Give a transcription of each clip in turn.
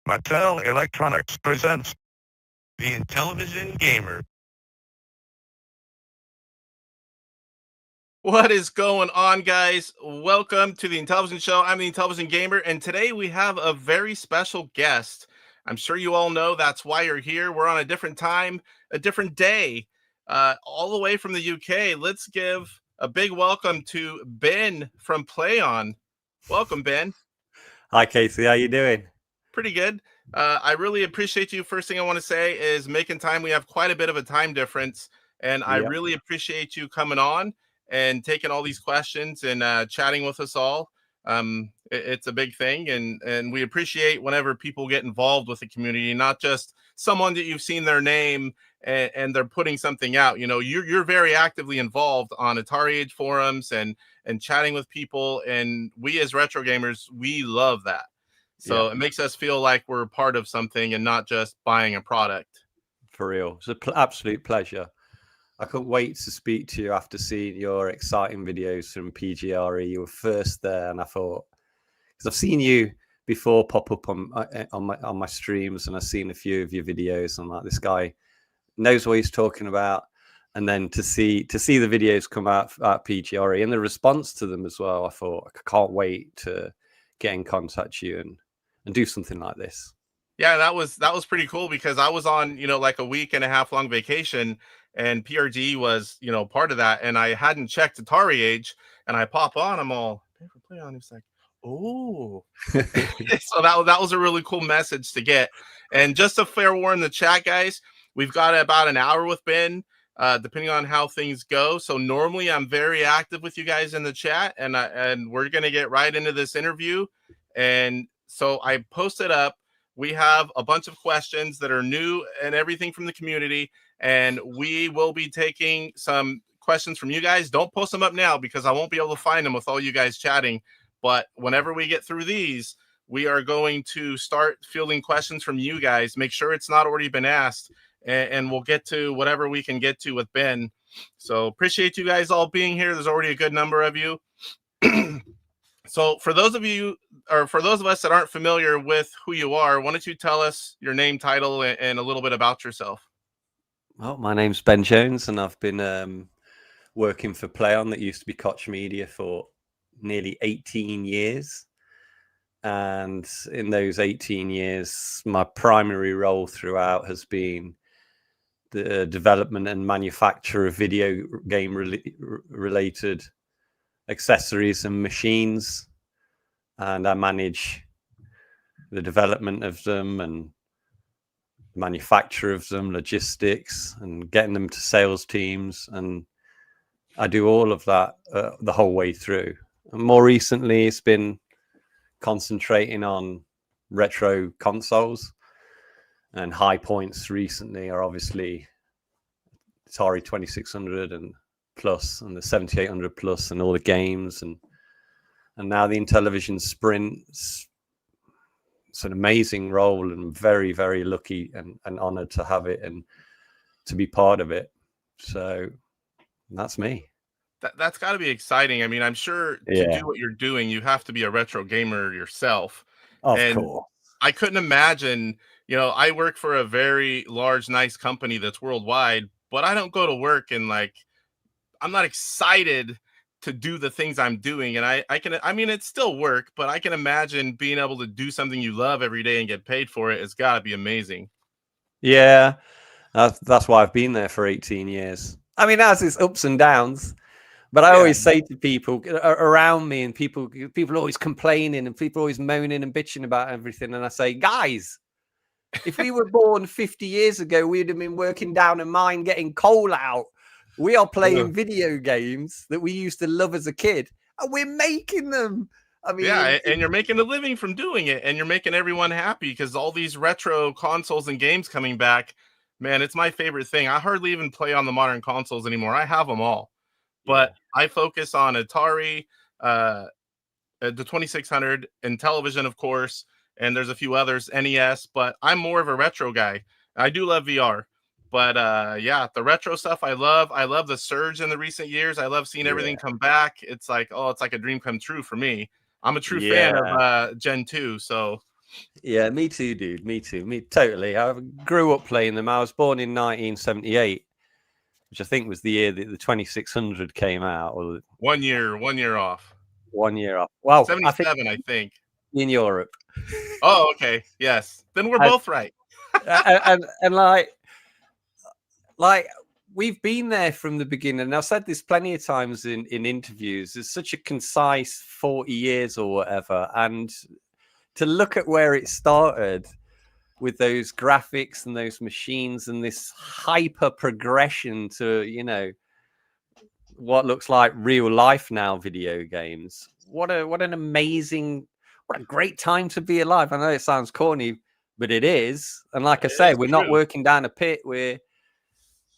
Mattel Electronics presents the Intellivision Gamer. What is going on, guys? Welcome to the Intellivision Show. I'm the Intellivision Gamer, and today we have a very special guest. I'm sure you all know that's why you're here. We're on a different time, a different day, all the way from the UK. Let's give a big welcome to Ben from Plaion. Welcome, Ben. Hi, Casey. How you doing? Pretty good. I really appreciate you. First thing I want to say is making time. We have quite a bit of a time difference, and I Yep. really appreciate you coming on and taking all these questions and chatting with us all. It's a big thing, and we appreciate whenever people get involved with the community, not just someone that you've seen their name and they're putting something out. You know, you're very actively involved on AtariAge forums and chatting with people, and we as retro gamers, we love that. So it makes us feel like we're part of something and not just buying a product. For real. It's an absolute pleasure. I couldn't wait to speak to you after seeing your exciting videos from PGRE. You were first there, and I thought, because I've seen you before pop up on my streams, and I've seen a few of your videos, and like, this guy knows what he's talking about. And then to see the videos come out at PGRE and the response to them as well, I thought, I can't wait to get in contact with you and do something like this. Yeah, that was pretty cool, because I was on, like a week and a half long vacation, and PRG was, part of that, and I hadn't checked AtariAge, and I pop on, I'm all, play on. He's like, oh, so that was a really cool message to get. And just a fair warning, the chat guys, we've got about an hour with Ben, depending on how things go. So normally I'm very active with you guys in the chat, and we're gonna get right into this interview. And so I posted up. We have a bunch of questions that are new and everything from the community, and we will be taking some questions from you guys. Don't post them up now because I won't be able to find them with all you guys chatting. But whenever we get through these, we are going to start fielding questions from you guys. Make sure it's not already been asked, and we'll get to whatever we can get to with Ben. So appreciate you guys all being here. There's already a good number of you. So for those of you, or for those of us that aren't familiar with who you are, why don't you tell us your name, title, and a little bit about yourself? Well, my name's Ben Jones, and I've been working for Plaion, that used to be Koch Media, for nearly 18 years. And in those 18 years, my primary role throughout has been the development and manufacture of video game related accessories and machines, and I manage the development of them and manufacture of them, logistics, and getting them to sales teams, and I do all of that the whole way through. And more recently, it's been concentrating on retro consoles, and high points recently are obviously Atari 2600 and plus, and the 7800 plus, and all the games, and now the Intellivision Sprint. It's an amazing role, and I'm very, very lucky and honored to have it and to be part of it. So that's me. That's got to be exciting. I mean, I'm sure to do what you're doing, you have to be a retro gamer yourself. Of course. I couldn't imagine, I work for a very large, nice company that's worldwide, but I don't go to work and I'm not excited to do the things I'm doing. And I mean, it's still work, but I can imagine being able to do something you love every day and get paid for it. It's got to be amazing. Yeah, that's why I've been there for 18 years. I mean, that's its ups and downs, but I always say to people around me, and people are always complaining, and people are always moaning and bitching about everything. And I say, guys, if we were born 50 years ago, we'd have been working down a mine getting coal out. We are playing video games that we used to love as a kid, and we're making them. I mean, and you're making a living from doing it, and you're making everyone happy, because all these retro consoles and games coming back, man, it's my favorite thing. I hardly even play on the modern consoles anymore. I have them all, but I focus on Atari, the 2600, Intellivision, of course, and there's a few others, NES, but I'm more of a retro guy. I do love VR. But the retro stuff I love. I love the surge in the recent years. I love seeing everything come back. It's like, it's like a dream come true for me. I'm a true fan of Gen 2. So Yeah, me too, dude. Me too. Me totally. I grew up playing them. I was born in 1978, which I think was the year that the 2600 came out, or 1 year off. 1 year off. Well, I think 77, I think. in Europe. Oh, okay. Yes. Then we're And- both right. and like we've been there from the beginning. And I've said this plenty of times in interviews. It's such a concise 40 years or whatever. And to look at where it started with those graphics and those machines and this hyper progression to, you know, what looks like real life now video games. What an amazing, what a great time to be alive. I know it sounds corny, but it is. And like I say, we're not working down a pit. We're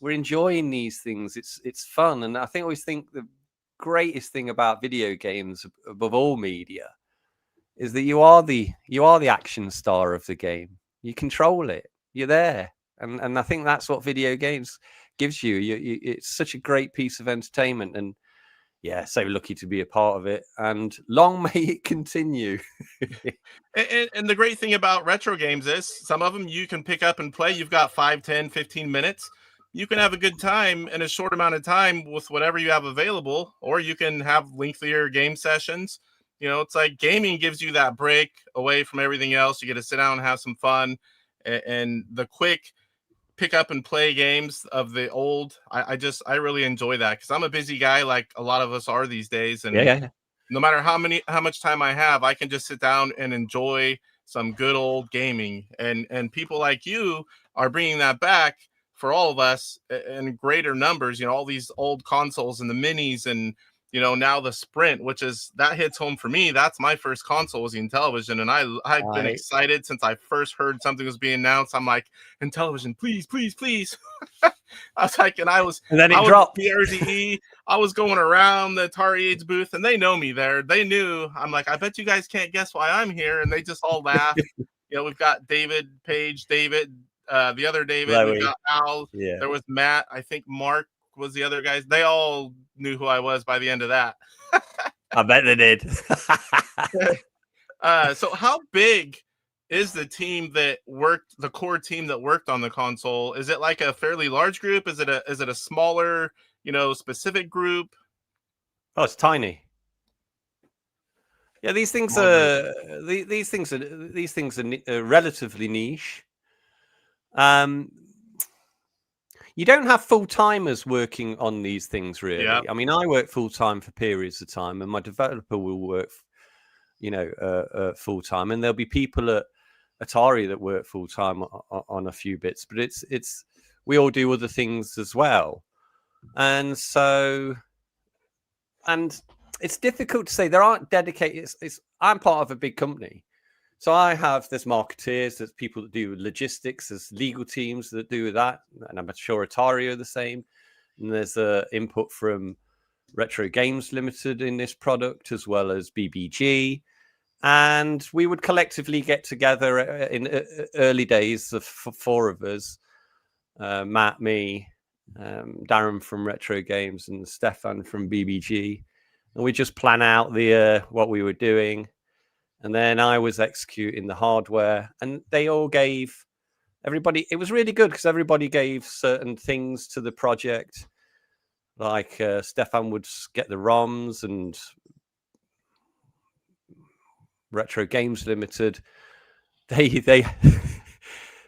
enjoying these things. It's fun. And I always think the greatest thing about video games above all media is that you are the action star of the game. You control it. You're there. And I think that's what video games gives you. It's such a great piece of entertainment, and yeah, so lucky to be a part of it, and long may it continue. And the great thing about retro games is some of them you can pick up and play. You've got 5, 10, 15 minutes. You can have a good time in a short amount of time with whatever you have available, or you can have lengthier game sessions. You know, it's like gaming gives you that break away from everything else. You get to sit down and have some fun, and the quick pick up and play games of the old. I really enjoy that because I'm a busy guy, like a lot of us are these days. And Yeah. no matter how much time I have, I can just sit down and enjoy some good old gaming. And people like you are bringing that back for all of us in greater numbers. You know, all these old consoles and the minis, and you know, now the Sprint, which is that hits home for me. That's my first console, was the Intellivision, and I've been excited since I first heard something was being announced. I'm like, Intellivision, please, please, please. I was like, and then it dropped. PRDE. I was going around the AtariAge booth, and they know me there. They knew. I'm like, I bet you guys can't guess why I'm here, and they just all laugh. You know, we've got David, Paige, David, the other David. Chloe. We've got Al. Yeah. There was Matt. I think Mark was the other guys. They all knew who I was by the end of that. I bet they did. So how big is the team that worked, the core team that worked on the console? Is it like a fairly large group? Is it a smaller, you know, specific group? Oh, it's tiny. Yeah, these things are these things are relatively niche. You don't have full-timers working on these things, really. Yeah. I mean, I work full-time for periods of time, and my developer will work, you know, full-time, and there'll be people at Atari that work full-time on a few bits, but it's we all do other things as well. And so, and it's difficult to say. There aren't dedicated. I'm part of a big company, so there's marketeers, there's people that do logistics, there's legal teams that do that, and I'm sure Atari are the same. And there's input from Retro Games Limited in this product, as well as BBG. And we would collectively get together in early days, of 4 of us, Matt, me, Darren from Retro Games, and Stefan from BBG. And we just plan out what we were doing. And then I was executing the hardware, and they all gave everybody. It was really good because everybody gave certain things to the project. Like Stefan would get the ROMs, and Retro Games Limited, they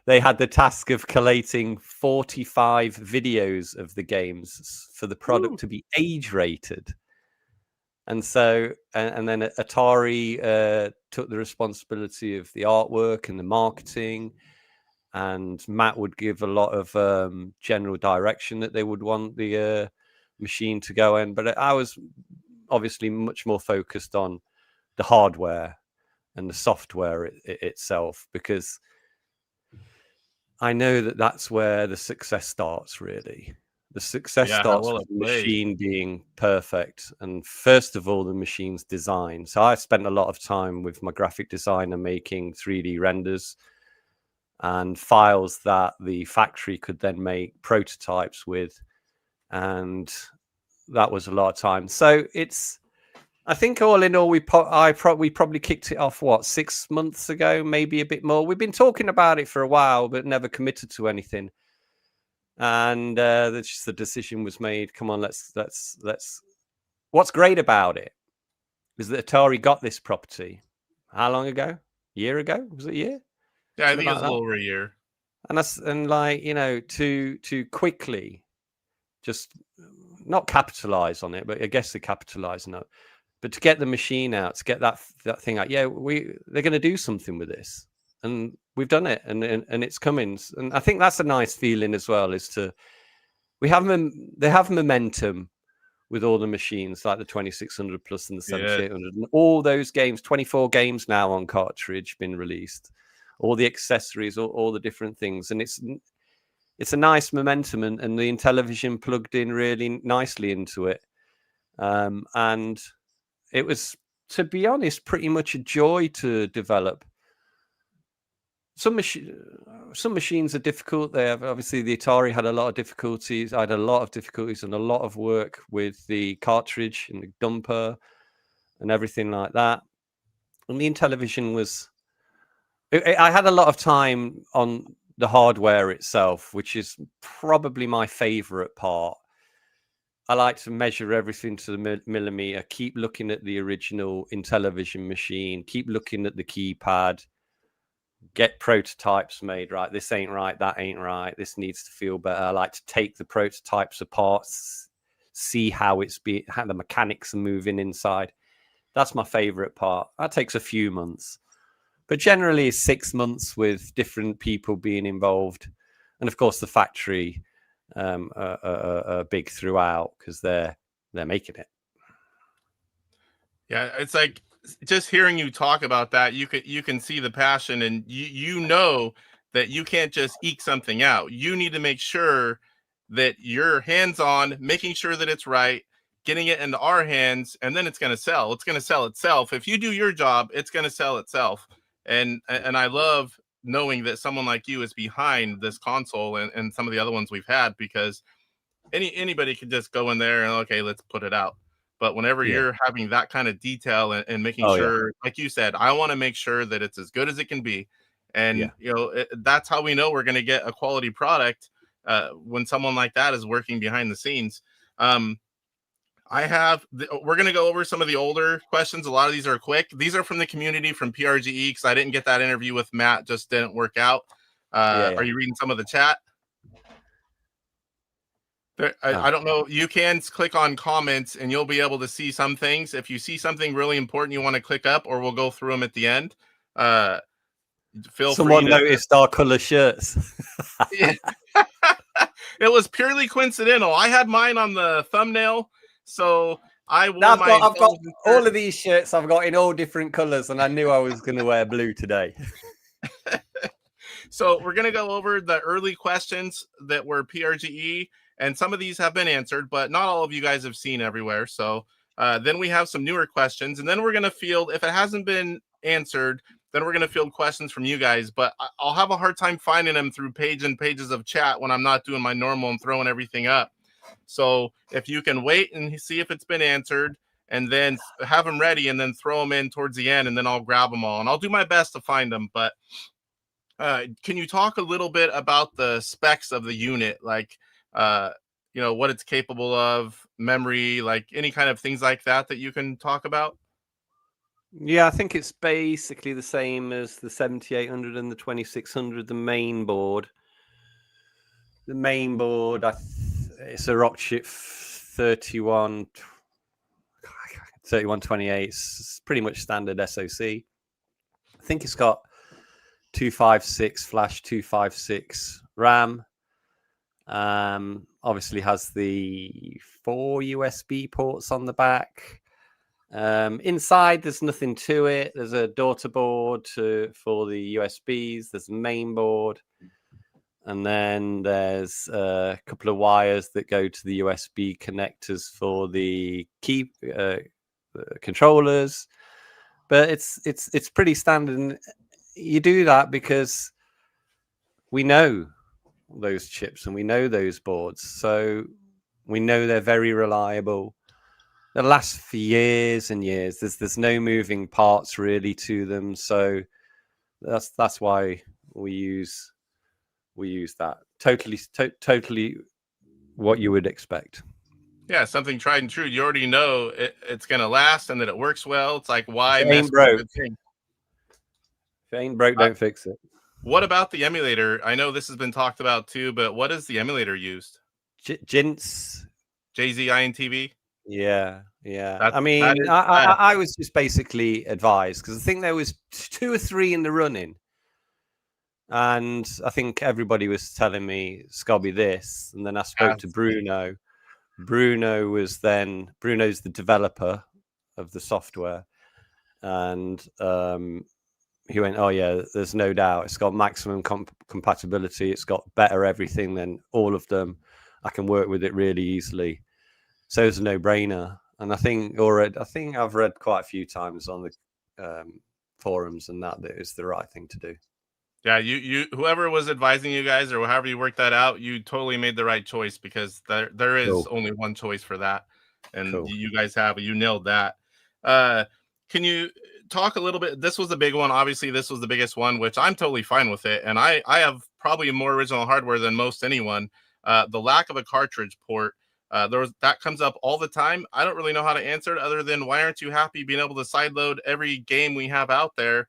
had the task of collating 45 videos of the games for the product to be age rated. And so, and then Atari took the responsibility of the artwork and the marketing, and Matt would give a lot of general direction that they would want the machine to go in. But I was obviously much more focused on the hardware and the software itself, because I know that that's where the success starts, really. The success starts with the machine being perfect, and first of all, the machine's design. So I spent a lot of time with my graphic designer making 3D renders and files that the factory could then make prototypes with, and that was a lot of time. So I think all in all, we probably kicked it off 6 months ago, maybe a bit more. We've been talking about it for a while, but never committed to anything. And just the decision was made. Come on, let's. What's great about it is that Atari got this property. How long ago? A year ago? Was it a year? Yeah, I Something think it was like a that. little over a year. And like, you know, to quickly just not capitalize on it, but I guess they capitalize on it. But to get the machine out, to get that thing out, yeah, they're going to do something with this, and we've done it, and it's coming. And I think that's a nice feeling as well. Is to they have momentum with all the machines like the 2600 plus and the 7800, and all those games. 24 games now on cartridge been released, all the accessories, all the different things, and it's a nice momentum, and the Intellivision plugged in really nicely into it, and it was, to be honest, pretty much a joy to develop. Some machines are difficult. They have, obviously, the Atari had a lot of difficulties. I had a lot of difficulties and a lot of work with the cartridge and the dumper and everything like that. And the Intellivision was, I had a lot of time on the hardware itself, which is probably my favorite part. I like to measure everything to the millimeter, keep looking at the original Intellivision machine, keep looking at the keypad, get prototypes made. Right, this ain't right, that ain't right, this needs to feel better. I like to take the prototypes apart, see how how the mechanics are moving inside. That's my favorite part. That takes a few months, but generally 6 months with different people being involved. And of course the factory are big throughout because they're making it. Yeah, it's like just hearing you talk about that, you can see the passion, and you know that you can't just eke something out. You need to make sure that you're hands-on, making sure that it's right, getting it into our hands, and then it's going to sell. It's going to sell itself. If you do your job, it's going to sell itself. And I love knowing that someone like you is behind this console and some of the other ones we've had, because anybody could just go in there and, okay, let's put it out. But whenever you're having that kind of detail and making sure, like you said, I want to make sure that it's as good as it can be. And, you know, that's how we know we're going to get a quality product when someone like that is working behind the scenes. We're going to go over some of the older questions. A lot of these are quick. These are from the community, from PRGE, because I didn't get that interview with Matt, just didn't work out. Are you reading some of the chat? I don't know. You can click on comments and you'll be able to see some things. If you see something really important you want to click up, or we'll go through them at the end. Someone noticed our color shirts. It was purely coincidental. I had mine on the thumbnail, so I've got all of these shirts. I've got in all different colors, and I knew I was going to wear blue today. So we're going to go over the early questions that were PRGE, and some of these have been answered, but not all of you guys have seen everywhere. So then we have some newer questions, and then we're going to field, if it hasn't been answered, then we're going to field questions from you guys. But I'll have a hard time finding them through pages of chat when I'm not doing my normal and throwing everything up. So if you can wait and see if it's been answered, and then have them ready, and then throw them in towards the end, and then I'll grab them all, and I'll do my best to find them. But can you talk a little bit about the specs of the unit, like you know, what it's capable of, memory, like any kind of things like that you can talk about? Yeah, I think it's basically the same as the 7800 and the 2600. The main board, it's a Rockchip 3128. It's pretty much standard SoC. I think it's got 256 flash, 256 RAM. Obviously has the 4 USB ports on the back. Inside, there's nothing to it. There's a daughter board for the USBs. There's a main board. And then there's a couple of wires that go to the USB connectors for the key controllers. But it's pretty standard. And you do that because we know those chips and we know those boards. So we know they're very reliable. They last for years and years. There's no moving parts really to them, so that's why we use that. Totally what you would expect. Yeah, something tried and true. You already know it's going to last and that it works well. It's like, why If it mess ain't with broke, the thing? if it ain't broke, don't fix it. What about the emulator? I know this has been talked about too, but what is the emulator used? Jints. JZINTV? Yeah. That I mean, is I was just basically advised because I think there was 2 or 3 in the running, and I think everybody was telling me Scobby this, and then I spoke to Bruno. Bruno's the developer of the software, and he went, "Oh yeah, there's no doubt. It's got maximum compatibility. It's got better everything than all of them. I can work with it really easily. So it's a no-brainer." And I think I've read quite a few times on the forums and that is the right thing to do. Yeah, you whoever was advising you guys or however you worked that out, you totally made the right choice because there is only one choice for that, and you guys you nailed that. Can you talk a little bit? This was the big one. Obviously, this was the biggest one, which I'm totally fine with it, and I have probably more original hardware than most anyone. The lack of a cartridge port. That comes up all the time. I don't really know how to answer it other than why aren't you happy being able to sideload every game we have out there?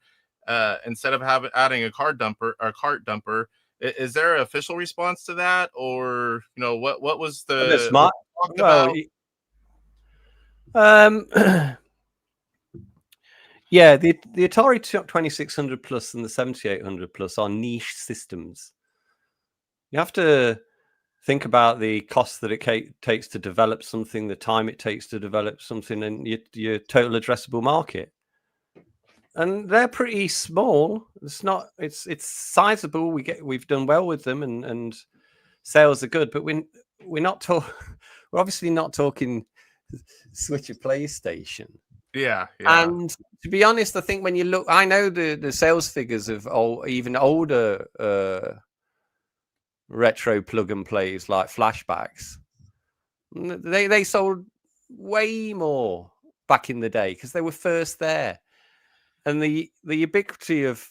Instead of adding a cart dumper. Is there an official response to that, or what was the smart? Well, yeah, the Atari 2600 Plus and the 7800 Plus are niche systems. You have to think about the cost that it takes to develop something, the time it takes to develop something, and your total addressable market. And they're pretty small. It's sizable. We've done well with them, and sales are good. But we're obviously not talking Switch or PlayStation. Yeah. And to be honest, I think when you look, I know the sales figures of even older retro plug and plays like flashbacks. They sold way more back in the day because they were first there. And the ubiquity of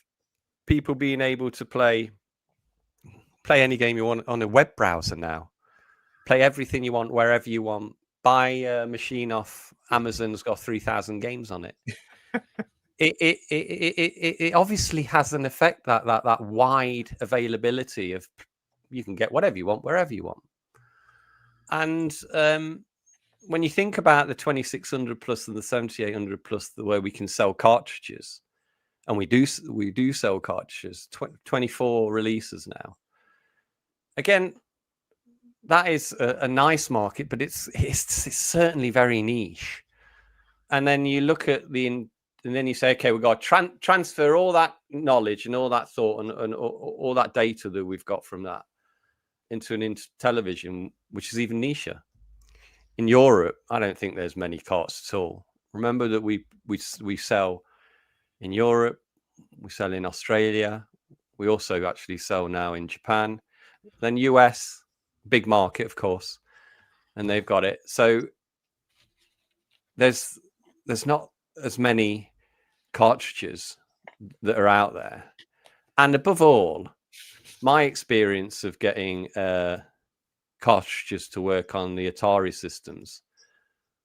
people being able to play any game you want on a web browser now, play everything you want wherever you want, buy a machine off Amazon's got 3,000 games on it. It obviously has an effect that wide availability of you can get whatever you want wherever you want. And when you think about the 2600 plus and the 7800 plus, the way we can sell cartridges. And we do sell cartridges, 24 releases now. Again, that is a nice market, but it's certainly very niche. And then you look at and then you say, okay, we've got to transfer all that knowledge and all that thought and all that data that we've got from that into an Intellivision, which is even nicher. In Europe, I don't think there's many carts at all. Remember that we sell in Europe, we sell in Australia. We also actually sell now in Japan. Then US, big market, of course, and they've got it. So there's not as many cartridges that are out there. And above all, my experience of getting cartridges to work on the Atari systems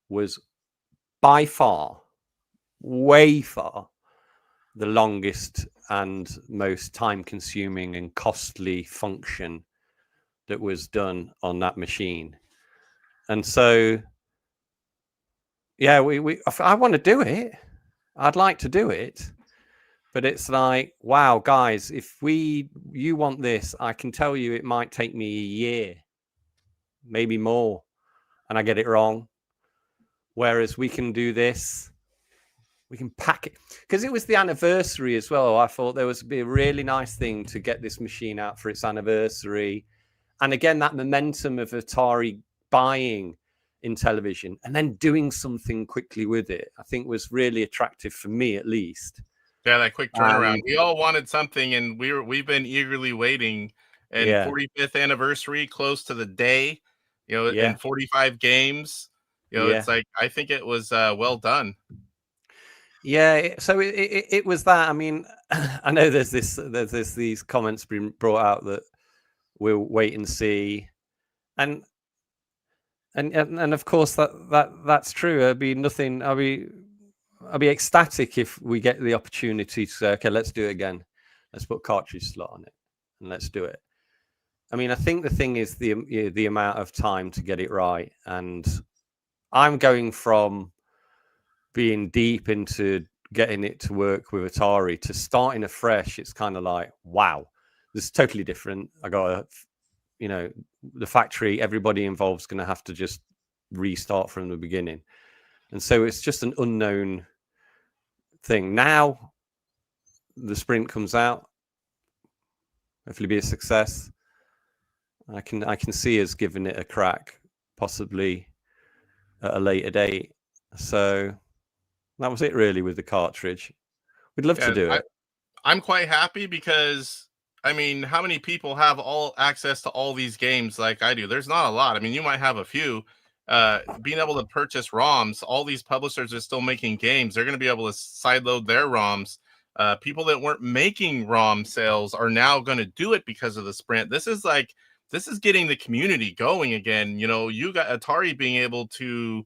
was by far, way far, the longest and most time-consuming and costly function that was done on that machine. And so, yeah, I want to do it. I'd like to do it, but it's like, wow, guys, if you want this, I can tell you it might take me a year, maybe more, and I get it wrong. Whereas we can do this. We can pack it because it was the anniversary as well. I thought there would be a really nice thing to get this machine out for its anniversary. And again, that momentum of Atari buying Intellivision and then doing something quickly with it, I think was really attractive for me, at least. Yeah, that quick turnaround. We all wanted something, and we've been eagerly waiting. And 45th anniversary, close to the day, and 45 games. It's like, I think it was well done. Yeah, so it was that. I mean, I know there's these comments being brought out that we'll wait and see, and of course that's true. I'd be ecstatic if we get the opportunity to say, okay, let's do it again. Let's put cartridge slot on it and let's do it. I mean, I think the thing is the amount of time to get it right, and I'm going from being deep into getting it to work with Atari to starting afresh. It's kind of like, wow, this is totally different. I got the factory, everybody involved is going to have to just restart from the beginning. And so it's just an unknown thing. Now the Sprint comes out, hopefully be a success. I can see us giving it a crack, possibly at a later date. So that was it really with the cartridge. We'd love to do it. I'm quite happy because, I mean, how many people have all access to all these games like I do? There's not a lot. I mean, you might have a few. Being able to purchase ROMs, all these publishers are still making games. They're going to be able to sideload their ROMs. People that weren't making ROM sales are now going to do it because of the Sprint. This is getting the community going again. You got Atari being able to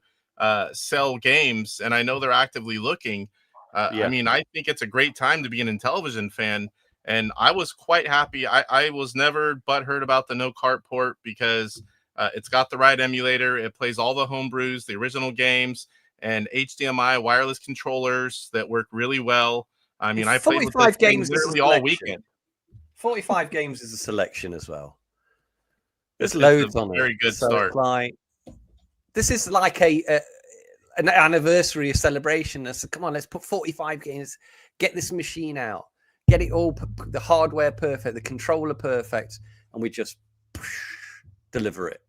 sell games, and I know they're actively looking. I mean, I think it's a great time to be an Intellivision fan, and I was quite happy. I was never butthurt about the no cart port because it's got the right emulator. It plays all the homebrews, the original games, and HDMI wireless controllers that work really well. I mean, I played with this games literally all weekend. 45 games is a selection as well. There's loads on it. Very good start. This is like an anniversary, a celebration. So come on, let's put 45 games. Get this machine out. Get it all, the hardware perfect, the controller perfect, and we just deliver it.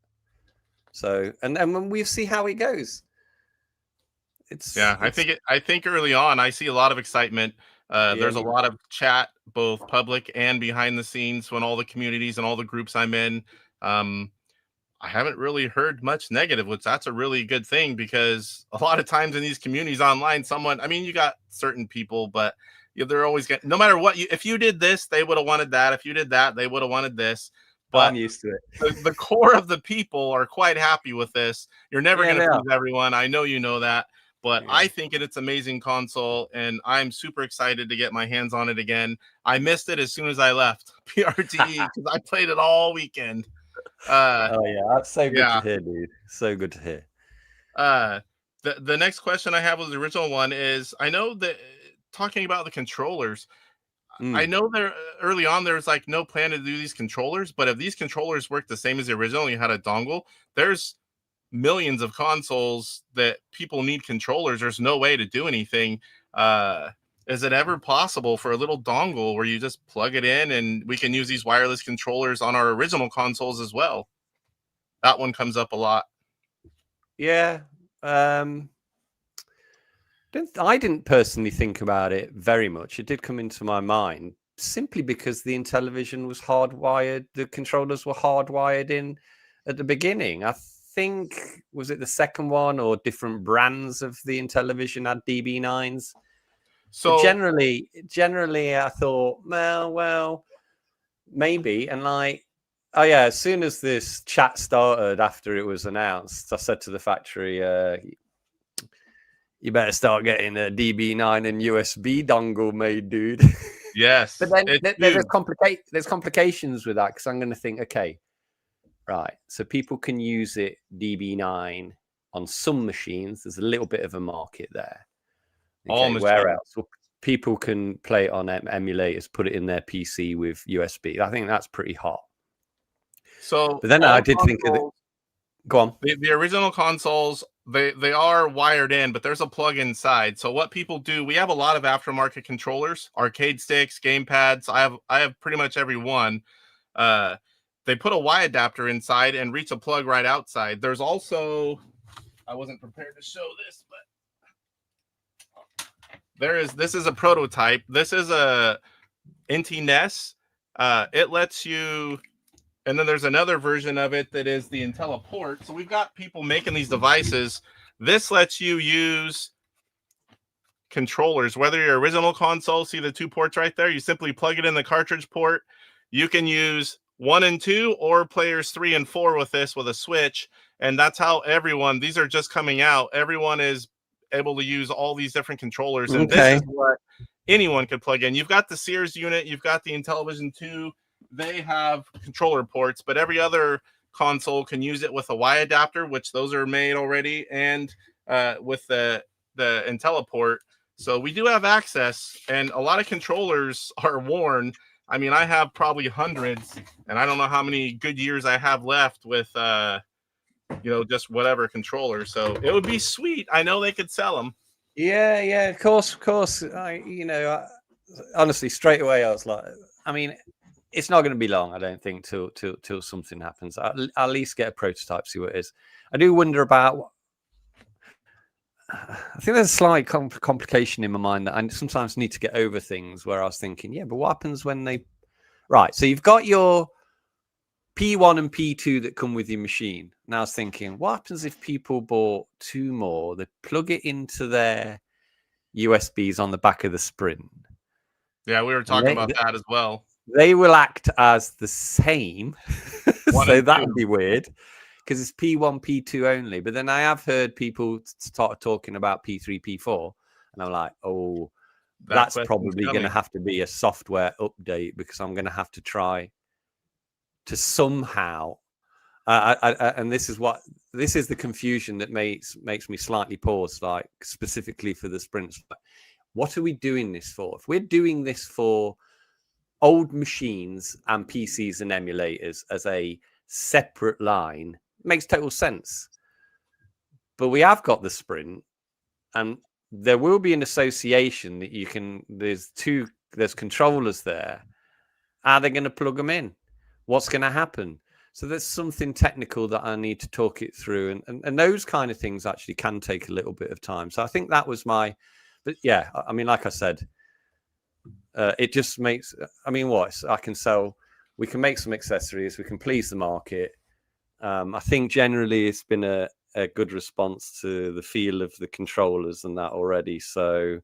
So, and then we see how it goes. I think early on, I see a lot of excitement. There's a lot of chat, both public and behind the scenes, when all the communities and all the groups I'm in. I haven't really heard much negative, which that's a really good thing, because a lot of times in these communities online, you got certain people, but they're always getting, no matter what, if you did this, they would have wanted that. If you did that, they would have wanted this. But I'm used to it. The core of the people are quite happy with this. You're never going to please everyone. I know you know that. But I think it's an amazing console, and I'm super excited to get my hands on it again. I missed it as soon as I left PRTE because I played it all weekend. That's so good to hear, dude. So good to hear. The next question I have was the original one is, I know that talking about the controllers, I know there early on there was like no plan to do these controllers, but if these controllers work the same as the original, you had a dongle, there's millions of consoles that people need controllers. There's no way to do anything. Is it ever possible for a little dongle where you just plug it in and we can use these wireless controllers on our original consoles as well? That one comes up a lot. Yeah. I didn't personally think about it very much. It did come into my mind simply because the Intellivision was hardwired. The controllers were hardwired in at the beginning. I think, was it the second one, or different brands of the Intellivision had DB9s? So generally, I thought, well, maybe. And as soon as this chat started after it was announced, I said to the factory, you better start getting a DB9 and USB dongle made, dude. Yes. But then there's complications with that, because I'm going to think, okay, right, so people can use it DB9 on some machines. There's a little bit of a market there. Okay, where else? Well, people can play it on emulators, put it in their PC with USB. I think that's pretty hot. So, but then I did think of it. Go on. The original consoles, they are wired in, but there's a plug inside. So what people do, we have a lot of aftermarket controllers, arcade sticks, game pads. I have pretty much every one. They put a Y adapter inside and reach a plug right outside. There's also, I wasn't prepared to show this, but this is a prototype. This is a NT-NES. It lets you, and then there's another version of it that is the IntelliPort. So we've got people making these devices This lets you use controllers, whether your original console, see the 2 ports right there, you simply plug it in the cartridge port. You can use 1 and 2 or players 3 and 4 with this with a switch. And that's how everyone, these are just coming out. Everyone is able to use all these different controllers. And this is what anyone could plug in. You've got the Sears unit, you've got the Intellivision 2. They have controller ports, but every other console can use it with a Y adapter, which those are made already, and with the IntelliPort. So we do have access, and a lot of controllers are worn. I mean, I have probably hundreds, and I don't know how many good years I have left with, just whatever controller. So it would be sweet. I know they could sell them. Yeah, of course. Honestly, straight away, I was like, I mean, it's not going to be long, I don't think, till something happens. I'll at least get a prototype, see what it is. I do wonder about. I think there's a slight complication in my mind that I sometimes need to get over things where I was thinking, yeah, but what happens when they... Right, so you've got your P1 and P2 that come with your machine. Now I was thinking, what happens if people bought 2 more? They plug it into their USBs on the back of the Sprint. Yeah, we were talking about that as well. They will act as the same. So that'd be weird. Because it's P1, P2 only. But then I have heard people start talking about P3, P4. And I'm like, oh, that's probably going to have to be a software update because I'm going to have to try to somehow. And this is the confusion that makes me slightly pause, like specifically for the sprints. What are we doing this for? If we're doing this for old machines and PCs and emulators as a separate line, makes total sense. But we have got the Sprint, and there will be an association that you can. There's controllers there. Are they going to plug them in? What's going to happen? So there's something technical that I need to talk it through, and those kind of things actually can take a little bit of time. So I think that was my. But yeah, I mean, like I said, it just makes. I mean, I can sell. We can make some accessories. We can please the market. I think generally it's been a good response to the feel of the controllers and that already. So,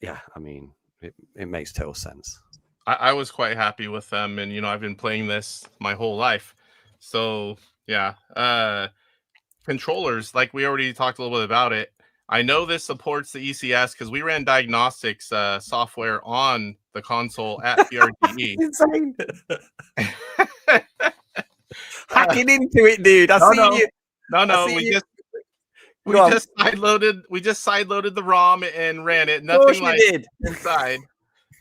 yeah, I mean, it makes total sense. I was quite happy with them, and I've been playing this my whole life. So yeah, controllers, like we already talked a little bit about it. I know this supports the ECS because we ran diagnostics software on the console at PRDE. Insane. Hacking into it, dude. I see you. No. We just sideloaded the ROM and ran it. Nothing like inside.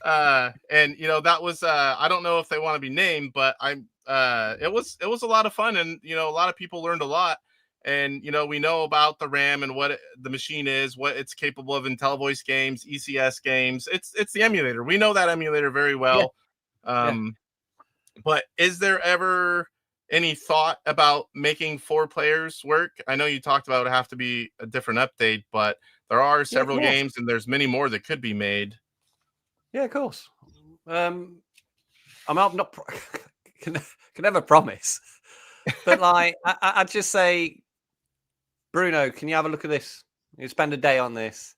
And that was I don't know if they want to be named, but it was a lot of fun, and a lot of people learned a lot. And we know about the RAM and what the machine is, what it's capable of, IntelliVoice games, ECS games. It's the emulator. We know that emulator very well. Yeah. But is there ever any thought about making 4 players work? I know you talked about it have to be a different update, but there are several games, and there's many more that could be made. Yeah, of course. I'm not can never promise, but like I'd just say, Bruno, can you have a look at this? You spend a day on this.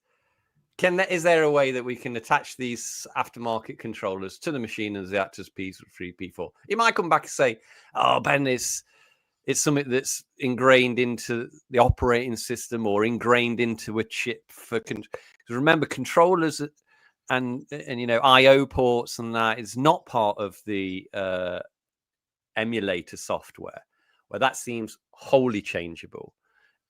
Is there a way that we can attach these aftermarket controllers to the machine as the actors P3, P4? You might come back and say, "Oh, Ben, it's something that's ingrained into the operating system or ingrained into a chip for." Because remember, controllers and I/O ports and that is not part of the emulator software, where that seems wholly changeable.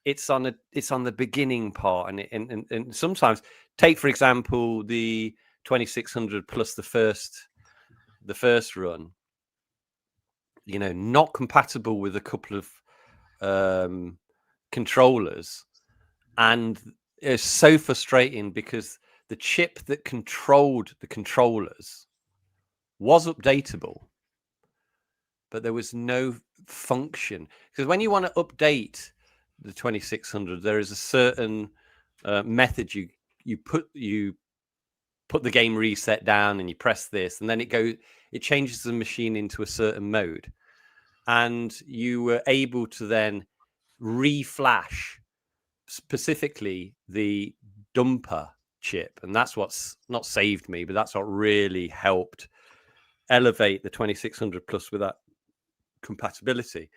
It's on the beginning part, and sometimes take, for example, the 2600 plus the first run. Not compatible with a couple of controllers, and it's so frustrating because the chip that controlled the controllers was updatable, but there was no function. Because when you want to update the 2600, there is a certain method you put the game reset down and you press this, and then it changes the machine into a certain mode, and you were able to then reflash specifically the dumper chip, and that's what's not saved me, but that's what really helped elevate the 2600 plus with that compatibility.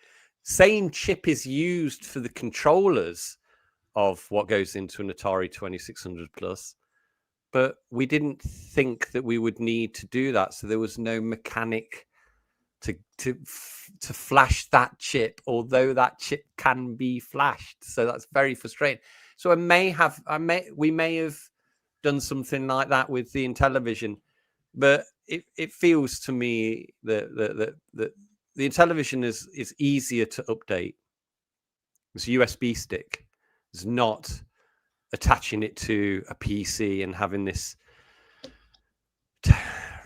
Same chip is used for the controllers of what goes into an Atari 2600 plus, but we didn't think that we would need to do that, so there was no mechanic to flash that chip, although that chip can be flashed. So that's very frustrating. So we may have done something like that with the Intellivision, but it feels to me that the Intellivision is easier to update. It's a USB stick. It's not attaching it to a PC and having this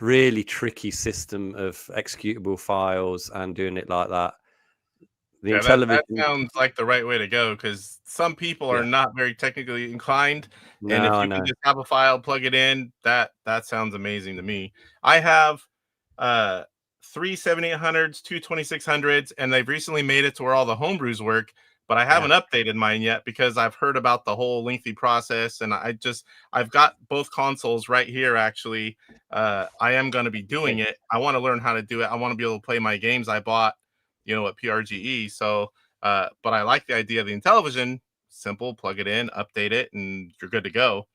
really tricky system of executable files and doing it like that. The Intellivision, that sounds like the right way to go, because some people are not very technically inclined, and if you can just have a file, plug it in, that sounds amazing to me. I have 3 7800s, 2 2600s, and they've recently made it to where all the homebrews work, but I haven't updated mine yet because I've heard about the whole lengthy process, and I've got both consoles right here actually. I am going to be doing it. I want to learn how to do it. I want to be able to play my games I bought, at PRGE. So, but I like the idea of the Intellivision. Simple, plug it in, update it, and you're good to go.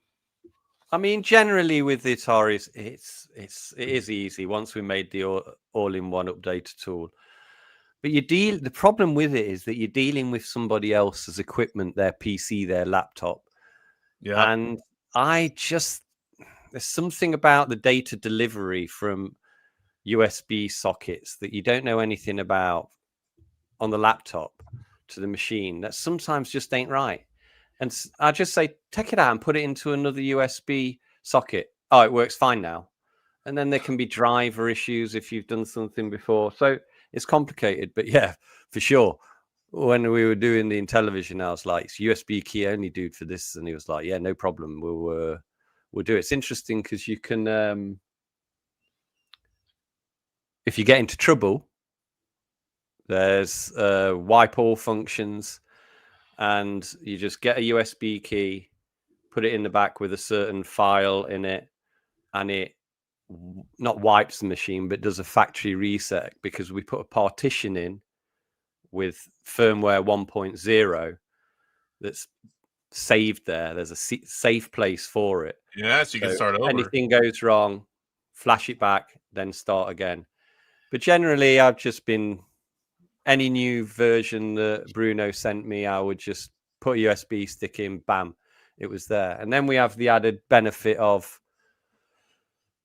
I mean, generally with the Ataris, it is easy once we made the all-in-one update tool. But the problem with it is that you're dealing with somebody else's equipment, their PC, their laptop. Yeah. And there's something about the data delivery from USB sockets that you don't know anything about on the laptop to the machine that sometimes just ain't right. And I just say, take it out and put it into another USB socket. Oh, it works fine now. And then there can be driver issues if you've done something before. So it's complicated, but yeah, for sure. When we were doing the Intellivision, I was like, it's USB key only, dude, for this. And he was like, yeah, no problem. We'll do it. It's interesting because you can, if you get into trouble, there's wipe all functions, and you just get a USB key, put it in the back with a certain file in it, and it not wipes the machine, but does a factory reset, because we put a partition in with firmware 1.0 that's saved there. There's a safe place for it. Yeah, so you can start over. Anything goes wrong, flash it back, then start again. But generally, I've just been, any new version that Bruno sent me, I would just put a USB stick in, bam, it was there. And then we have the added benefit of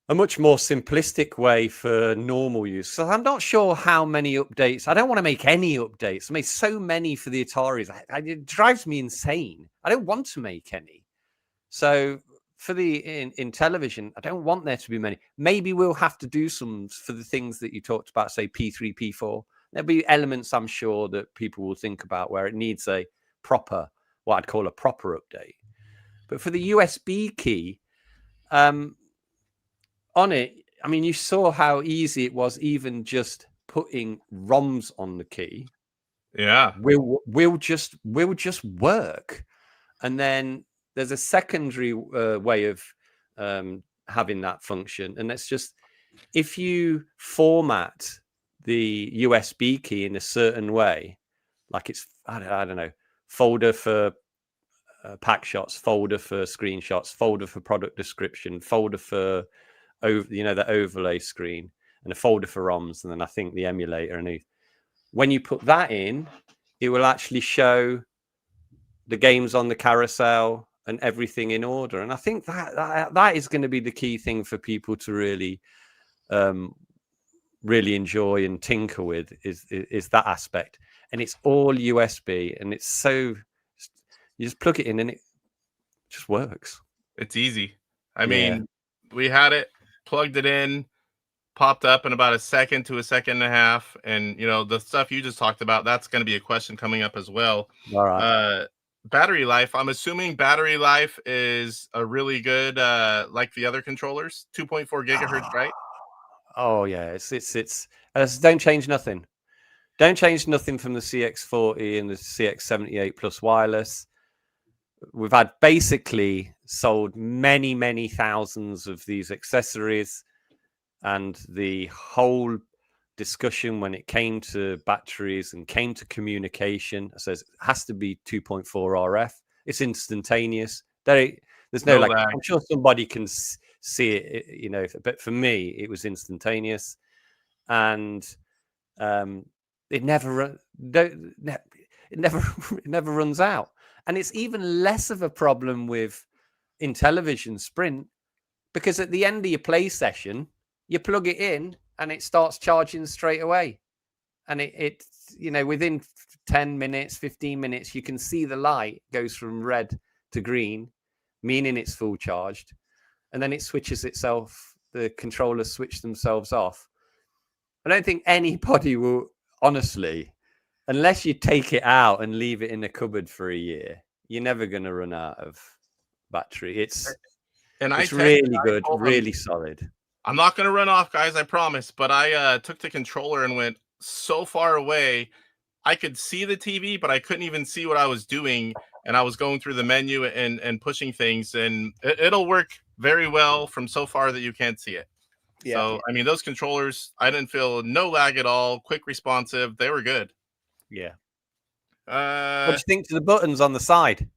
a much more simplistic way for normal use. So I'm not sure how many updates. I don't want to make any updates. I made so many for the Ataris. It drives me insane. I don't want to make any. So for the Intellivision, I don't want there to be many. Maybe we'll have to do some for the things that you talked about, say P3, P4. There'll be elements, I'm sure, that people will think about where it needs a proper, what I'd call a proper update. But for the USB key, on it, I mean, you saw how easy it was, even just putting ROMs on the key. Yeah, will just work. And then there's a secondary way of having that function, and that's just if you format the USB key in a certain way, like it's I don't know, folder for pack shots, folder for screenshots, folder for product description, folder for the overlay screen, and a folder for ROMs, and then I think the emulator. And when you put that in, it will actually show the games on the carousel and everything in order. And I think that is going to be the key thing for people to really really enjoy and tinker with is that aspect. And it's all USB, and it's so you just plug it in and it just works. It's easy. I mean, we had it, plugged it in, popped up in about a second to a second and a half. And, the stuff you just talked about, that's going to be a question coming up as well. All right. Battery life. I'm assuming battery life is a really good, like the other controllers, 2.4 gigahertz, right? Oh yeah. It's don't change nothing. Don't change nothing from the CX40 and the CX78 plus wireless. we've had basically sold many thousands of these accessories, and the whole discussion when it came to batteries and came to communication says it has to be 2.4 RF. It's instantaneous. There's no like, lag. I'm sure somebody can see it, you know, but for me it was instantaneous, and it never it never runs out. And it's even less of a problem with Intellivision Sprint, because at the end of your play session you plug it in and it starts charging straight away, and it you know, within 10 minutes 15 minutes you can see the light goes from red to green, meaning it's full charged, and then it switches itself, the controllers switch themselves off. I don't think anybody will, honestly, unless you take it out and leave it in a cupboard for a year, you're never going to run out of battery. It's really good, really solid. I'm not going to run off, guys, I promise. But I took the controller and went so far away. I could see the TV, but I couldn't even see what I was doing. And I was going through the menu and pushing things. And it'll work very well from so far that you can't see it. Yeah. So, I mean, those controllers, I didn't feel no lag at all. Quick responsive. They were good. Yeah. What do you think to the buttons on the side?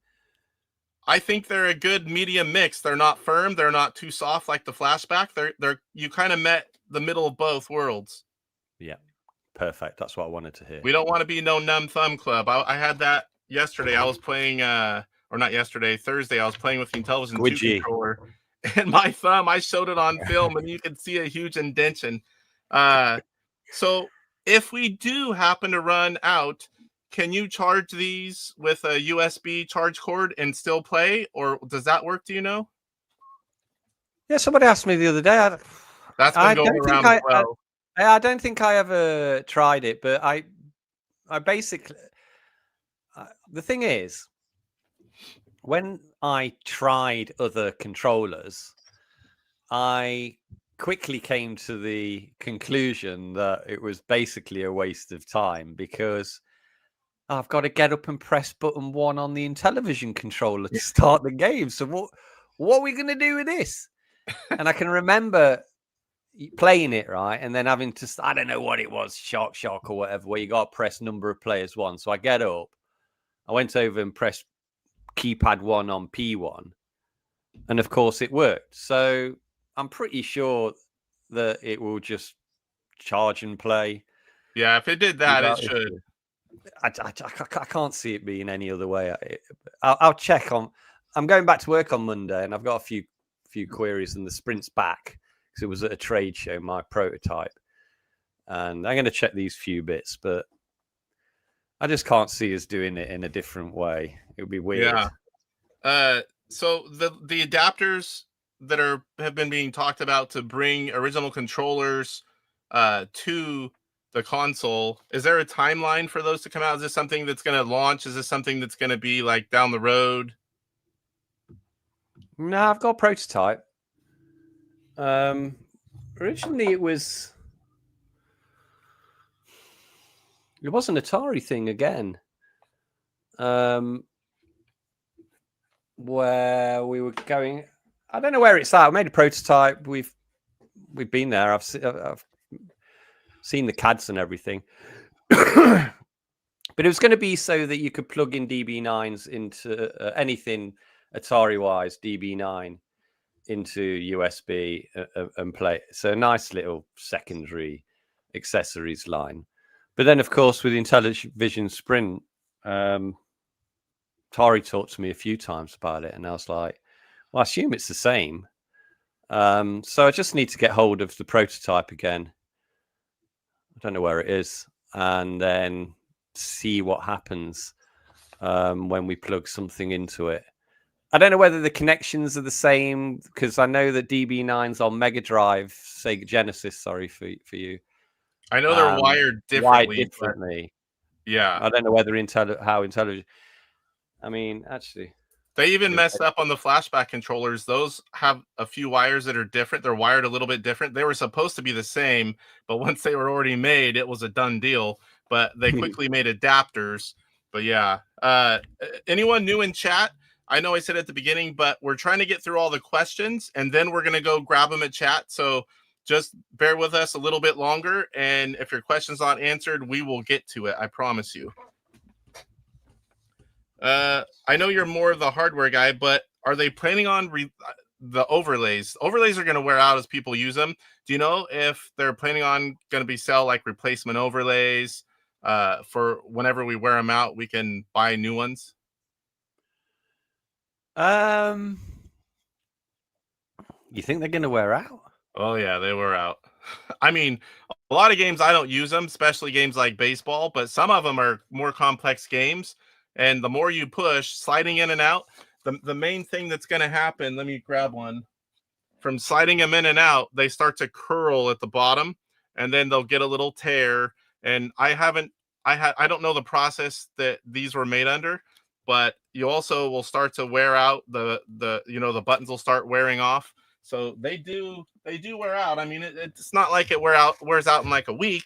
I think they're a good medium mix. They're not firm. They're not too soft like the flashback. They're you kind of met the middle of both worlds. Yeah, perfect. That's what I wanted to hear. We don't want to be no numb thumb club. I had that yesterday. I was playing, or not yesterday, Thursday. I was playing with the Intellivision 2 controller, and my thumb, I showed it on film, and you could see a huge indentation. So if we do happen to run out, can you charge these with a USB charge cord and still play, or does that work? Do you know? Yeah, somebody asked me the other day. That's been going around as well. I don't think I ever tried it, but I basically, the thing is, when I tried other controllers, I quickly came to the conclusion that it was basically a waste of time, because I've got to get up and press button 1 on the Intellivision controller to start the game. So what are we going to do with this? And I can remember playing it, right, and then having to, I don't know what it was, Shock or whatever, where you got to press number of players 1. So I get up, I went over and pressed keypad 1 on P1, and of course it worked. So I'm pretty sure that it will just charge and play. Yeah, if it did that, it should. I can't see it being any other way. I'll check on. I'm going back to work on Monday, and I've got a few queries, and the Sprint's back because it was at a trade show, my prototype, and I'm going to check these few bits, but I just can't see us doing it in a different way. It would be weird. Yeah. So the adapters that have been being talked about to bring original controllers to the console, is there a timeline for those to come out? Is this something that's going to launch? Is this something that's going to be like down the road? No, I've got a prototype. Originally it was an Atari thing again, where we were going. I don't know where it's at. I made a prototype. We've been there. I've seen the CADs and everything. But it was going to be so that you could plug in DB9s into anything Atari-wise, DB9 into USB and play. So a nice little secondary accessories line. But then, of course, with Intellivision Sprint, Atari talked to me a few times about it, and I was like, well, I assume it's the same. So I just need to get hold of the prototype again. I don't know where it is, and then see what happens when we plug something into it. I don't know whether the connections are the same, because I know that DB9's on Mega Drive, Sega Genesis. Sorry for you. I know they're wired differently. Yeah, I don't know whether how Intellivision. I mean, actually, they even messed up on the flashback controllers. Those have a few wires that are different. They're wired a little bit different. They were supposed to be the same, but once they were already made, it was a done deal. But they quickly made adapters. But yeah, anyone new in chat? I know I said at the beginning, but we're trying to get through all the questions, and then we're going to go grab them at chat. So just bear with us a little bit longer, and if your question's not answered, we will get to it. I promise you. I know you're more of the hardware guy, but are they planning on the overlays? Overlays are going to wear out as people use them. Do you know if they're planning on going to be sell like replacement overlays for whenever we wear them out, we can buy new ones? You think they're going to wear out? Oh yeah, they wear out. I mean, a lot of games I don't use them, especially games like baseball, but some of them are more complex games. And the more you push, sliding in and out, the main thing that's going to happen, let me grab one. From sliding them in and out, they start to curl at the bottom, and then they'll get a little tear. And I don't know the process that these were made under, but you also will start to wear out the buttons will start wearing off. So they do wear out. I mean, it's not like it wears out in like a week,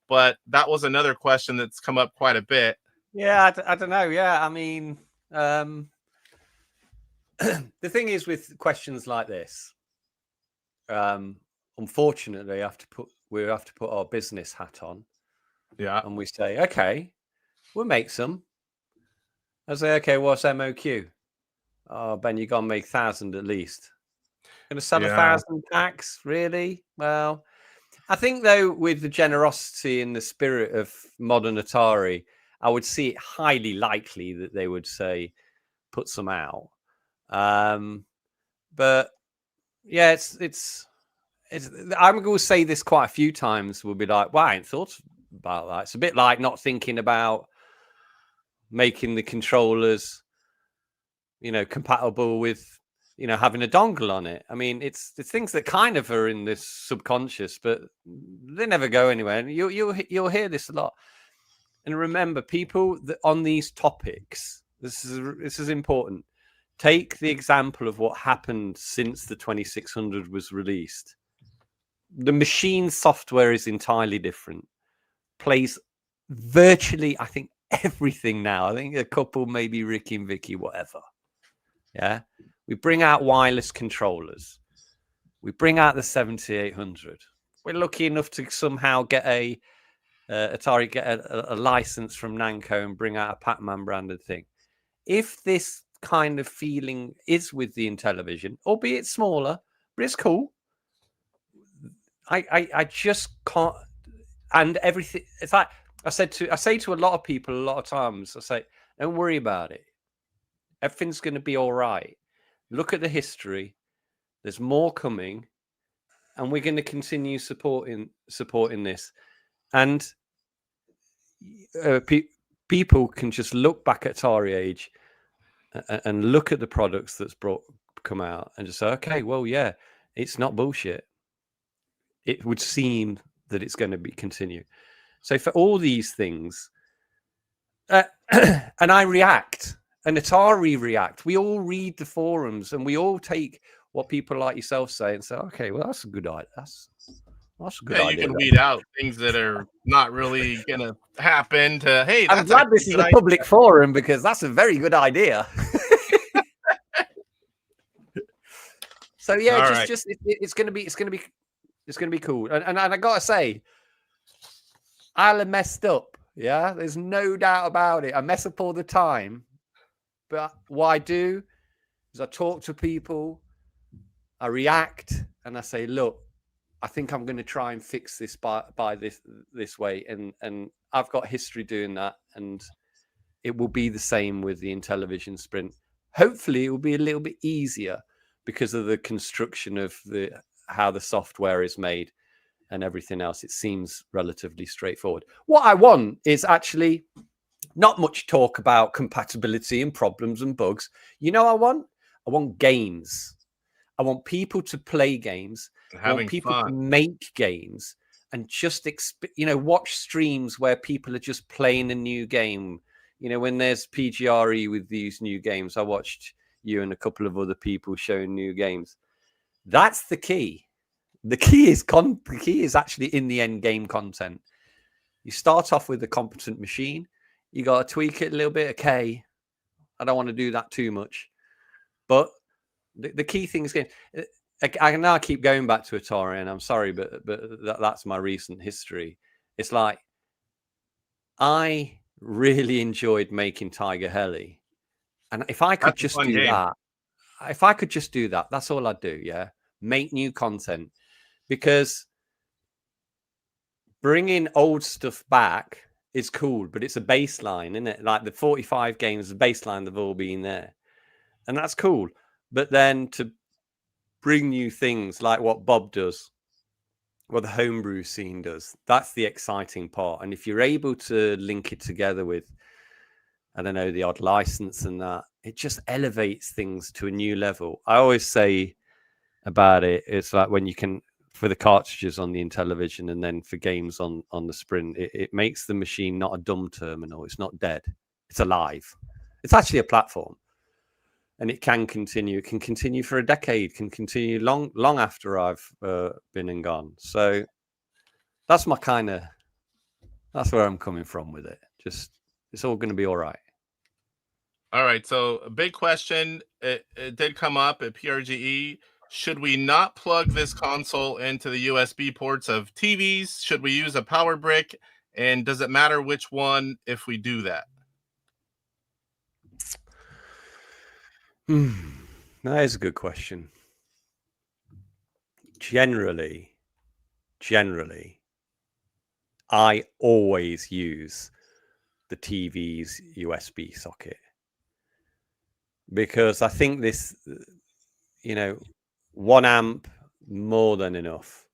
but that was another question that's come up quite a bit. Yeah, I don't know. Yeah, I mean, the thing is with questions like this, unfortunately, we have to put our business hat on. Yeah, and we say, okay, we'll make some. I say, okay, what's MOQ? Oh, Ben, you're gonna make 1,000 at least. Gonna sell 1,000 packs, really? Well, I think though, with the generosity and the spirit of modern Atari, I would see it highly likely that they would say, put some out. But yeah, it's. I'm going to say this quite a few times. We'll be like, "Wow, I hadn't thought about that." It's a bit like not thinking about making the controllers, compatible with, having a dongle on it. I mean, it's things that kind of are in this subconscious, but they never go anywhere. And you'll hear this a lot. And remember, people that on these topics, this is important. Take the example of what happened since the 2600 was released. The machine software is entirely different. Plays virtually, I think, everything now. I think a couple, maybe Ricky and Vicky, whatever. Yeah. We bring out wireless controllers. We bring out the 7800. We're lucky enough to somehow get Atari get a license from Namco and bring out a Pac-Man branded thing. If this kind of feeling is with the Intellivision, albeit smaller, but it's cool. I just can't, and everything. It's like I say to a lot of people a lot of times. I say, don't worry about it. Everything's going to be all right. Look at the history. There's more coming, and we're going to continue supporting this. And people can just look back at AtariAge and look at the products that's come out and just say, okay, well, yeah, it's not bullshit. It would seem that it's going to continue. So for all these things, and I react, and Atari react. We all read the forums, and we all take what people like yourself say and say, okay, well, that's a good idea. That's a good idea. You can weed out things that are not really going to happen. Hey, I'm glad this is a public forum because that's a very good idea. So yeah, it's going to be cool. And I gotta say, I'll have messed up. Yeah, there's no doubt about it. I mess up all the time, but what I do is I talk to people, I react, and I say, look, I think I'm going to try and fix this by this way, and I've got history doing that, and it will be the same with the Intellivision Sprint. Hopefully, it will be a little bit easier because of the construction of how the software is made and everything else. It seems relatively straightforward. What I want is actually not much talk about compatibility and problems and bugs. You know what I want games. I want people to play games. I want people to make games and just watch streams where people are just playing a new game. When there's PGRE with these new games, I watched you and a couple of other people showing new games. That's the key. The key is actually in the end game content. You start off with a competent machine. You got to tweak it a little bit. Okay, I don't want to do that too much. But the key thing is getting. I now keep going back to Atari, and I'm sorry, but that's my recent history. It's like I really enjoyed making Tiger Heli, and if I could just do that, that's all I'd do. Yeah, make new content, because bringing old stuff back is cool, but it's a baseline, isn't it? Like the 45 games, the baseline, they've all been there, and that's cool. But then to bring new things like what Bob does, what the homebrew scene does, that's the exciting part. And if you're able to link it together with, I don't know, the odd license and that, it just elevates things to a new level. I always say about it, it's like when you can, for the cartridges on the Intellivision and then for games on the Sprint, it makes the machine not a dumb terminal. It's not dead. It's alive. It's actually a platform. And it can continue. It can continue for a decade. Can continue long after I've been and gone. So that's my that's where I'm coming from with it. Just it's all going to be all right. All right. So a big question. It did come up at PRGE. Should we not plug this console into the USB ports of TVs? Should we use a power brick? And does it matter which one if we do that? That is a good question. Generally, I always use the TV's USB socket, because I think this, 1 amp, more than enough.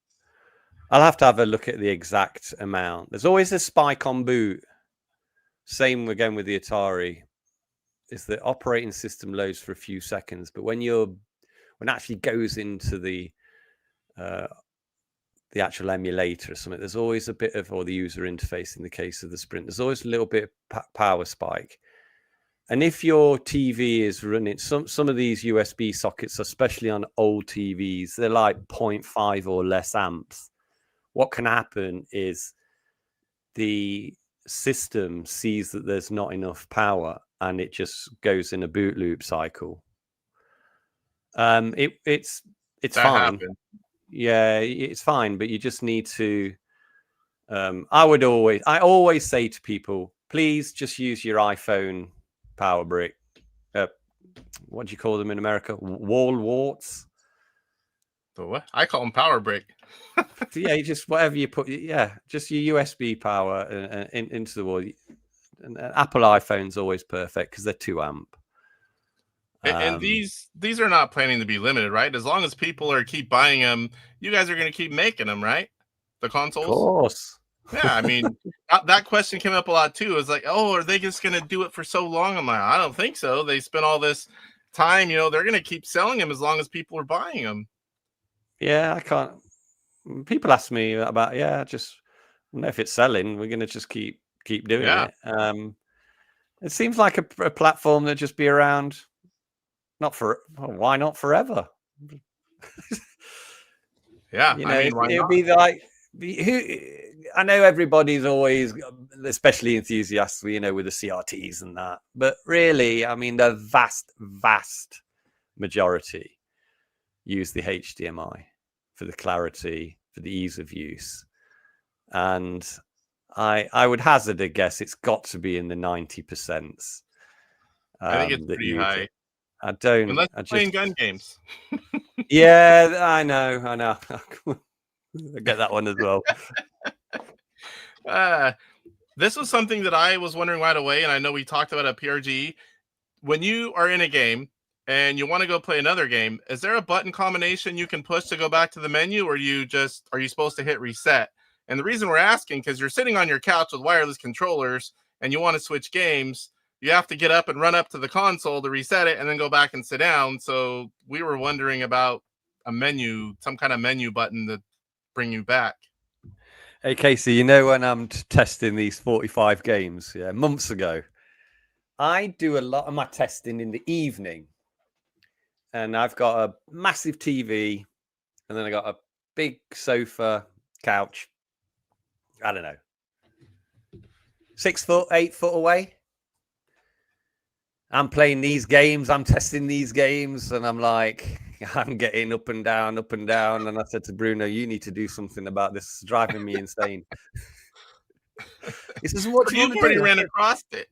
I'll have to have a look at the exact amount. There's always a spike on boot. Same again with the Atari. Is the operating system loads for a few seconds, but when it actually goes into the actual emulator or something, there's always a bit of, or the user interface in the case of the Sprint, there's always a little bit of power spike. And if your TV is running, some of these USB sockets, especially on old TVs, they're like 0.5 or less amps. What can happen is the system sees that there's not enough power and it just goes in a boot loop cycle. It's fine. Happened. Yeah, it's fine, but you just need to. I always say to people, please just use your iPhone power brick. What do you call them in America? Wall warts. So what? I call them power brick. Yeah, just whatever you put. Yeah, just your USB power into the wall. And Apple iPhone's always perfect because they're 2 amp. And these are not planning to be limited, right? As long as people keep buying them, you guys are going to keep making them, right? The consoles. Of course. Yeah, I mean, that question came up a lot too. It's like, oh, are they just going to do it for so long? I'm like, I don't think so. They spent all this time, they're going to keep selling them as long as people are buying them. Yeah, I can't. People ask me about, just know if it's selling. We're going to just keep doing it. It seems like a platform that just be around. Why not forever? Yeah, it'd be like I know everybody's always, especially enthusiasts, with the CRTs and that. But really, the vast majority use the HDMI for the clarity, for the ease of use, and I would hazard a guess it's got to be in the 90%. I think it's pretty high. I don't. Unless you're playing gun games. Yeah, I know. I get that one as well. This was something that I was wondering right away, and I know we talked about at PRG. When you are in a game and you want to go play another game, is there a button combination you can push to go back to the menu, or are you supposed to hit reset? And the reason we're asking, because you're sitting on your couch with wireless controllers and you want to switch games, you have to get up and run up to the console to reset it and then go back and sit down. So we were wondering about a menu, some kind of menu button to bring you back. Hey, Casey, when I'm testing these 45 games, months ago, I do a lot of my testing in the evening. And I've got a massive TV, and then I got a big sofa, couch. I don't know, 6 foot, 8 foot away. I'm playing these games, I'm testing these games, and I'm like, I'm getting up and down. And I said to Bruno, you need to do something about this. It's driving me insane. He says, what do you want to already do? ran across it.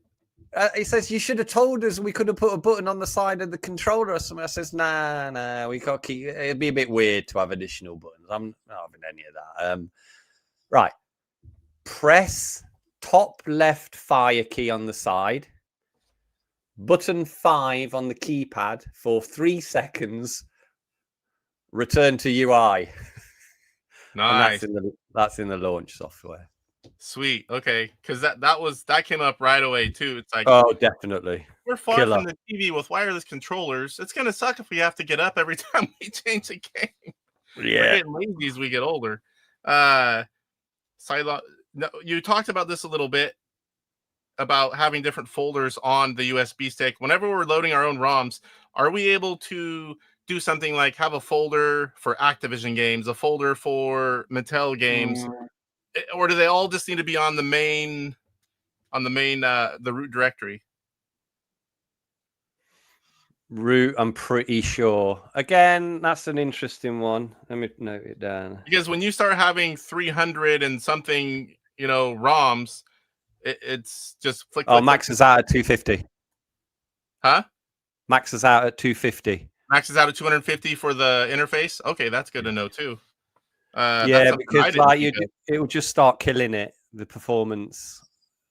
He says, you should have told us. We could have put a button on the side of the controller or something. I says, nah, we can't keep. It'd be a bit weird to have additional buttons. I'm not having any of that. Right. Press top left fire key on the side. Button 5 on the keypad for 3 seconds. Return to UI. Nice. And that's in the launch software. Sweet. Okay, because that came up right away too. It's like, oh, definitely. We're far from the TV with wireless controllers. It's gonna suck if we have to get up every time we change a game. Yeah, we're getting lazy as we get older. You talked about this a little bit about having different folders on the USB stick. Whenever we're loading our own ROMs, are we able to do something like have a folder for Activision games, a folder for Mattel games, or do they all just need to be on the main the root directory? Root, I'm pretty sure. Again, that's an interesting one. Let me note it down. Because when you start having 300 and something, ROMs, it's just flick. Max is out at 250. Huh? Max is out at 250. Max is out at 250 for the interface. Okay, that's good to know too. Yeah, because it will just start killing it. The performance,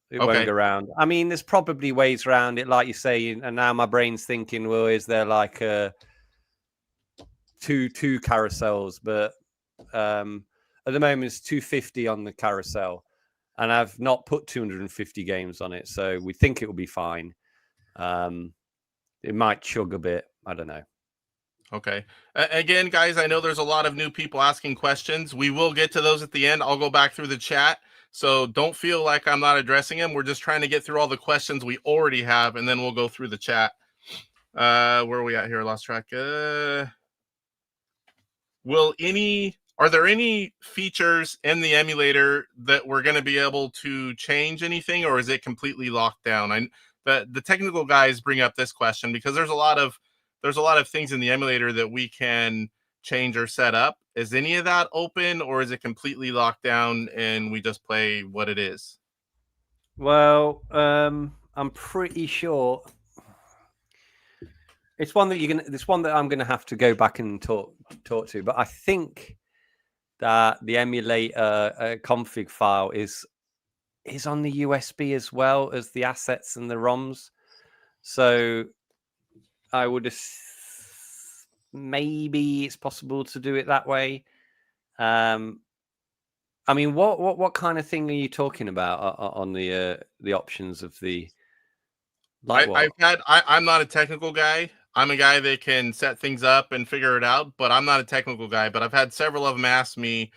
it won't go around. I mean, there's probably ways around it, like you say. And now my brain's thinking, well, is there like two carousels? But at the moment, it's 250 on the carousel, and I've not put 250 games on it, so we think it will be fine. It might chug a bit. I don't know. Okay. Again, guys, I know there's a lot of new people asking questions. We will get to those at the end. I'll go back through the chat. So don't feel like I'm not addressing them. We're just trying to get through all the questions we already have, and then we'll go through the chat. Where are we at here? I lost track. Are there any features in the emulator that we're going to be able to change anything, or is it completely locked down? The technical guys bring up this question because there's a lot of things in the emulator that we can change or set up. Is any of that open, or is it completely locked down and we just play what it is? Well, I'm pretty sure it's one that I'm gonna have to go back and talk to. But I think that the emulator config file is on the USB as well as the assets and the ROMs. So I would maybe it's possible to do it that way. I mean, what kind of thing are you talking about on the options of the? I'm not a technical guy. I'm a guy that can set things up and figure it out, but I'm not a technical guy. But I've had several of them ask me.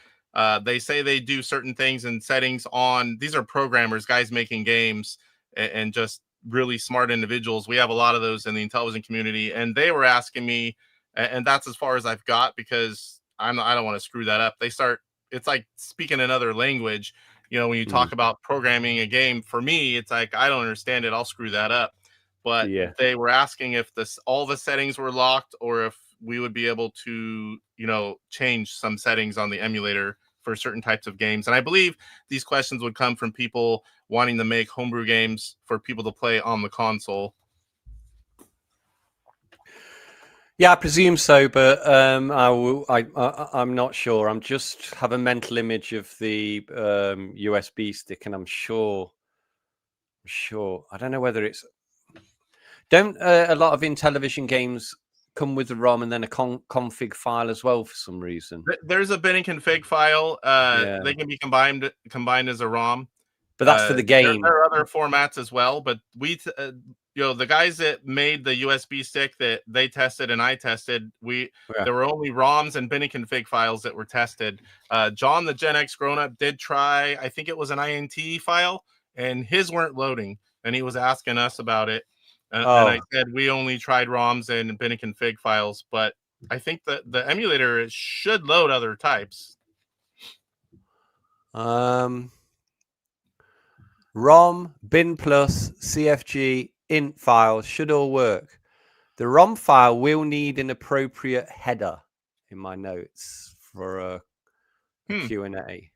They say they do certain things and settings on. These are programmers, guys making games, and just really smart individuals. We have a lot of those in the Intellivision community, and they were asking me, and that's as far as I've got because I don't want to screw that up. It's like speaking another language. When you talk about programming a game, for me, it's like I don't understand it. I'll screw that up. But they were asking if all the settings were locked, or if we would be able to, change some settings on the emulator for certain types of games. And I believe these questions would come from people wanting to make homebrew games for people to play on the console. Yeah, I presume so, but I'm not sure. I'm just have a mental image of the USB stick, and I'm sure. I don't know whether it's. Don't a lot of Intellivision games come with the ROM and then a config file as well for some reason? There's a bin and config file. They can be combined as a ROM. But that's for the game. There are other formats as well, but the guys that made the USB stick that they tested and I tested, there were only ROMs and bin and config files that were tested. John, the Gen X grown-up, did try, I think it was an INT file, and his weren't loading, and he was asking us about it. And I said we only tried ROMs and bin and config files, but I think that the emulator should load other types. ROM, bin plus, CFG, int files should all work. The ROM file will need an appropriate header in my notes for a Q&A.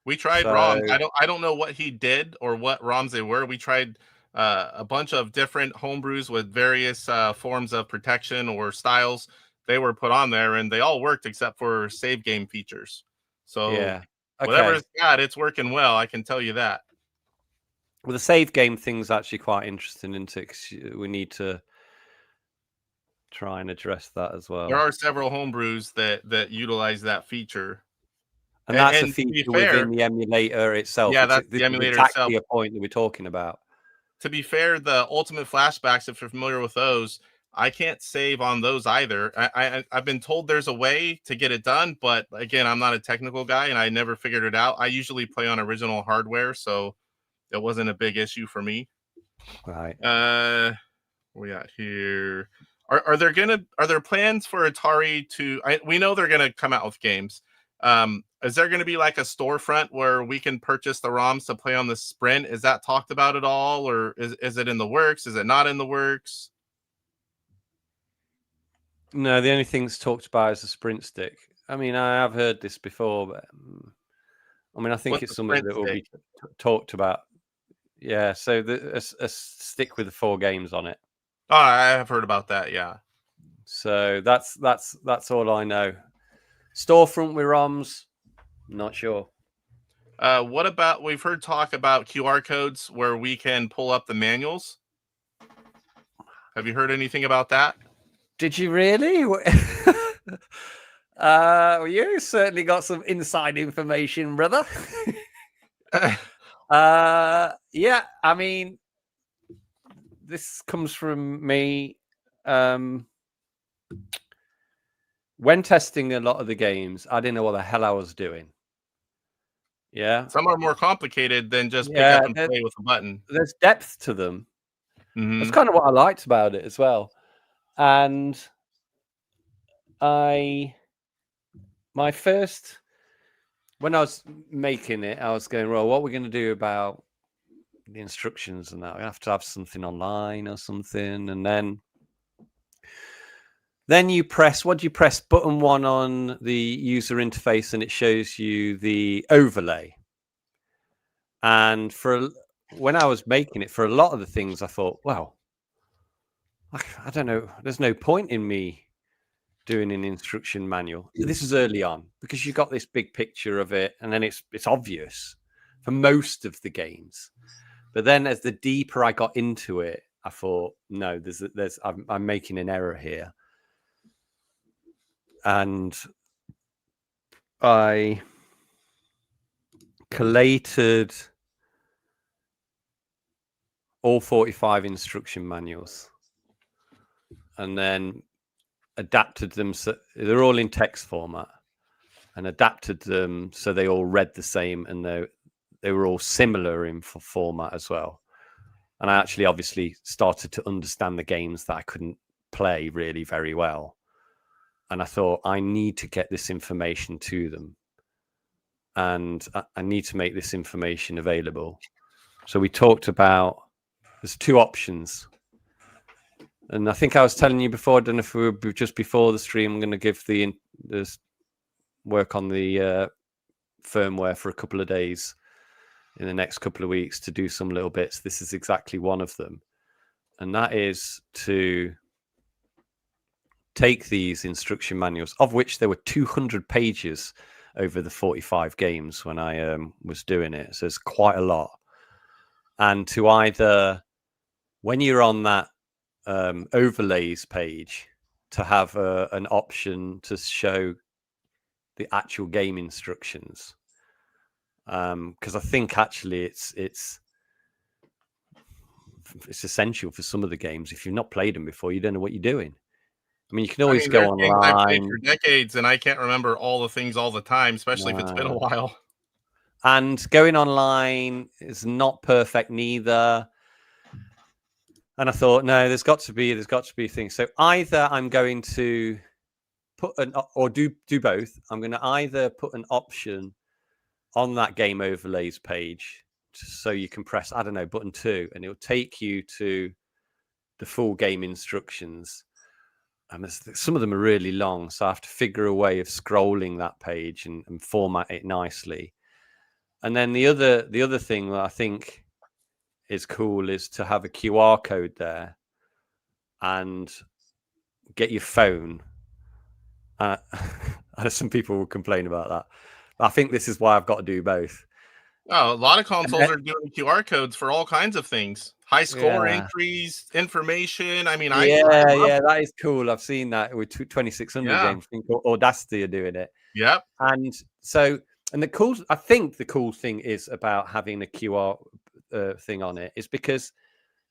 We tried So, ROMs. I don't know what he did or what ROMs they were. We tried a bunch of different homebrews with various forms of protection or styles. They were put on there, and they all worked except for save game features. So yeah. whatever Okay. it's got, it's working well. I can tell you that. Well, the save game thing's actually quite interesting, isn't it? 'Cause we need to try and address that as well. There are several homebrews that utilize that feature. And that's a And to be feature fair, within the emulator itself. yeah, This that's the is emulator exactly itself. a point that we're talking about. To be fair, the ultimate flashbacks, if you're familiar with those, I can't save on those either. I've been told there's a way to get it done, but again, I'm not a technical guy and I never figured it out. I usually play on original hardware, so it wasn't a big issue for me. Right. Where we at here? Are there plans for Atari to? We know they're gonna come out with games. Is there going to be like a storefront where we can purchase the ROMs to play on the Sprint? Is that talked about at all, or is it in the works? Is it not in the works? No, the only thing that's talked about is the Sprint stick. I mean, I have heard this before, but I mean, I think What's it's the something Sprint that will stick? be talked about. Yeah, so a stick with the 4 games on it. Oh, I have heard about that. Yeah. So that's all I know. Storefront with ROMs, not sure. What about, we've heard talk about QR codes where we can pull up the manuals. Have you heard anything about that? Did you really? You certainly got some inside information, brother. Yeah, I mean, this comes from me. When testing a lot of the games, I didn't know what the hell I was doing. Yeah. Some are more complicated than just pick Yeah, up and play with a button. there's depth to them. Mhm. That's kind of what I liked about it as well. And when I was making it, I was going, well, what we're going to do about the instructions and that? We have to have something online or something. And then you press, what do you press? Button 1 on the user interface and it shows you the overlay. And when I was making it, for a lot of the things, I thought, well, I don't know. There's no point in me doing an instruction manual. This is early on because you got this big picture of it, and then it's obvious for most of the games. But then, as the deeper I got into it, I thought, no, I'm making an error here, and I collated all 45 instruction manuals, and then adapted them so they're all in text format, and adapted them so they all read the same, and they were all similar in format as well. And I actually obviously started to understand the games that I couldn't play really very well. And I thought, I need to get this information to them. And I need to make this information available. So we talked about, there's 2 options. And I think I was telling you before, I don't know if we were just before the stream, I'm going to give the work on the firmware for a couple of days in the next couple of weeks to do some little bits. This is exactly one of them. And that is to take these instruction manuals, of which there were 200 pages over the 45 games when I was doing it. So it's quite a lot. And to either, when you're on that overlays page, to have an option to show the actual game instructions. Because I think actually it's essential for some of the games. If you've not played them before, you don't know what you're doing. I mean, you can always go there's games I've played online. for decades, and I can't remember all the things all the time, especially if it's been a while. And going online is not perfect neither. And I thought, no, there's got to be things. So either I'm going to put or do both. I'm going to either put an option on that game overlays page so you can press, I don't know, button 2, and it'll take you to the full game instructions. And some of them are really long, so I have to figure a way of scrolling that page and format it nicely. And then the other thing that I think is cool is to have a QR code there and get your phone. Some people will complain about that, but I think this is why I've got to do both. Oh, a lot of consoles are doing QR codes for all kinds of things. High score entries, information. I mean, yeah, that is cool. I've seen that with 2600 games. I think Audacity are doing it. Yep. And so, I think the cool thing is about having a QR thing on it is because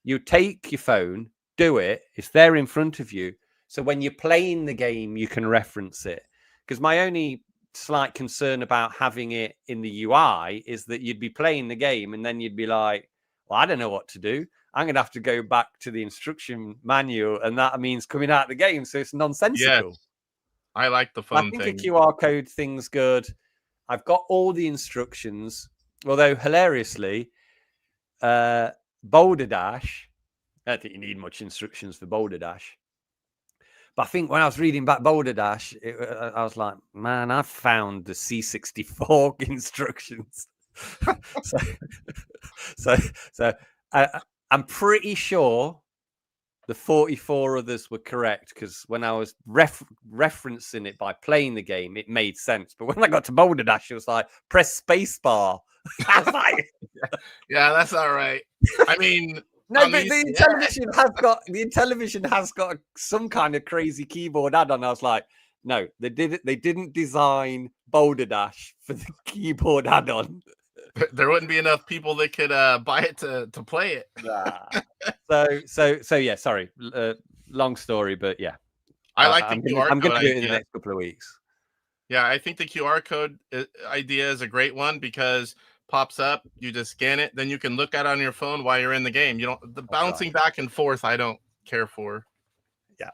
you take your phone, do it, it's there in front of you. So when you're playing the game, you can reference it. Because my only slight concern about having it in the UI is that you'd be playing the game and then you'd be like, well, I don't know what to do. I'm going to have to go back to the instruction manual, and that means coming out of the game. So it's nonsensical. Yes. I like the fun thing. I think a QR code thing's good. I've got all the instructions, although hilariously, Boulder Dash, I don't think you need much instructions for Boulder Dash. But I think when I was reading back Boulder Dash, I was like, man, I've found the C64 instructions. so I'm pretty sure the 44 others were correct, because when I was referencing it by playing the game, it made sense. But when I got to Boulder Dash, it was like, press spacebar. I was like, yeah, that's all right. I mean, no, but the Intellivision has got some kind of crazy keyboard add-on. I was like, no, they didn't design Boulder Dash for the keyboard add-on. There wouldn't be enough people that could buy it to play it. So yeah, sorry, long story, but yeah, I like the QR code. I'm going to do it in the next couple of weeks. Yeah, I think the QR code idea is a great one, because pops up, you just scan it, then you can look at it on your phone while you're in the game. You don't bouncing back and forth. I don't care for. Yeah.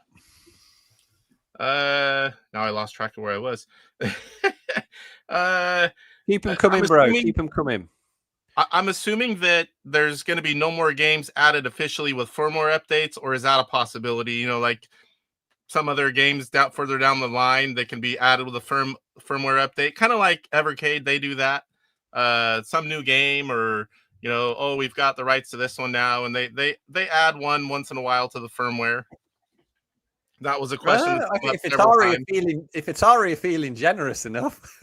Now I lost track of where I was. Keep them coming, bro. Keep them coming. I'm assuming that there's going to be no more games added officially with firmware updates, or is that a possibility? You know, like some other games further down the line that can be added with a firmware update, kind of like Evercade, they do that. Some new game, or you know, oh, we've got the rights to this one now, and they add one once in a while to the firmware. That was a question. If Atari are feeling generous enough.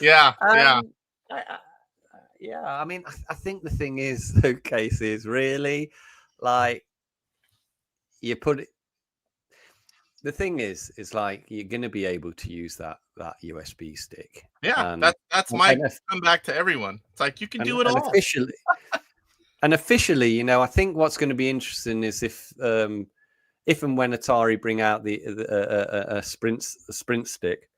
Yeah. I mean, I think the thing is, though, Case, is really like you put it. The thing is like you're going to be able to use that USB stick. Yeah, that's my comeback to everyone. It's like you can do it all officially. You know, I think what's going to be interesting is if and when Atari bring out the Sprint stick,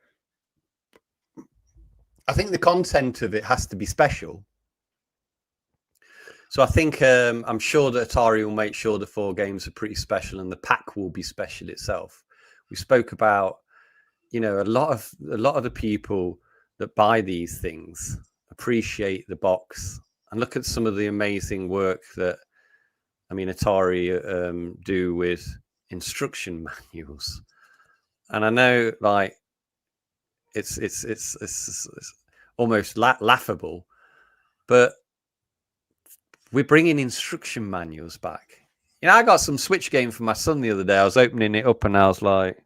I think the content of it has to be special. So I think I'm sure that Atari will make sure the 4 games are pretty special, and the pack will be special itself. We spoke about, you know, a lot of the people that buy these things appreciate the box, and look at some of the amazing work that, I mean, Atari do with instruction manuals. And I know, like, it's almost laughable, but we're bringing instruction manuals back. You know, I got some Switch game for my son the other day. I was opening it up and I was like,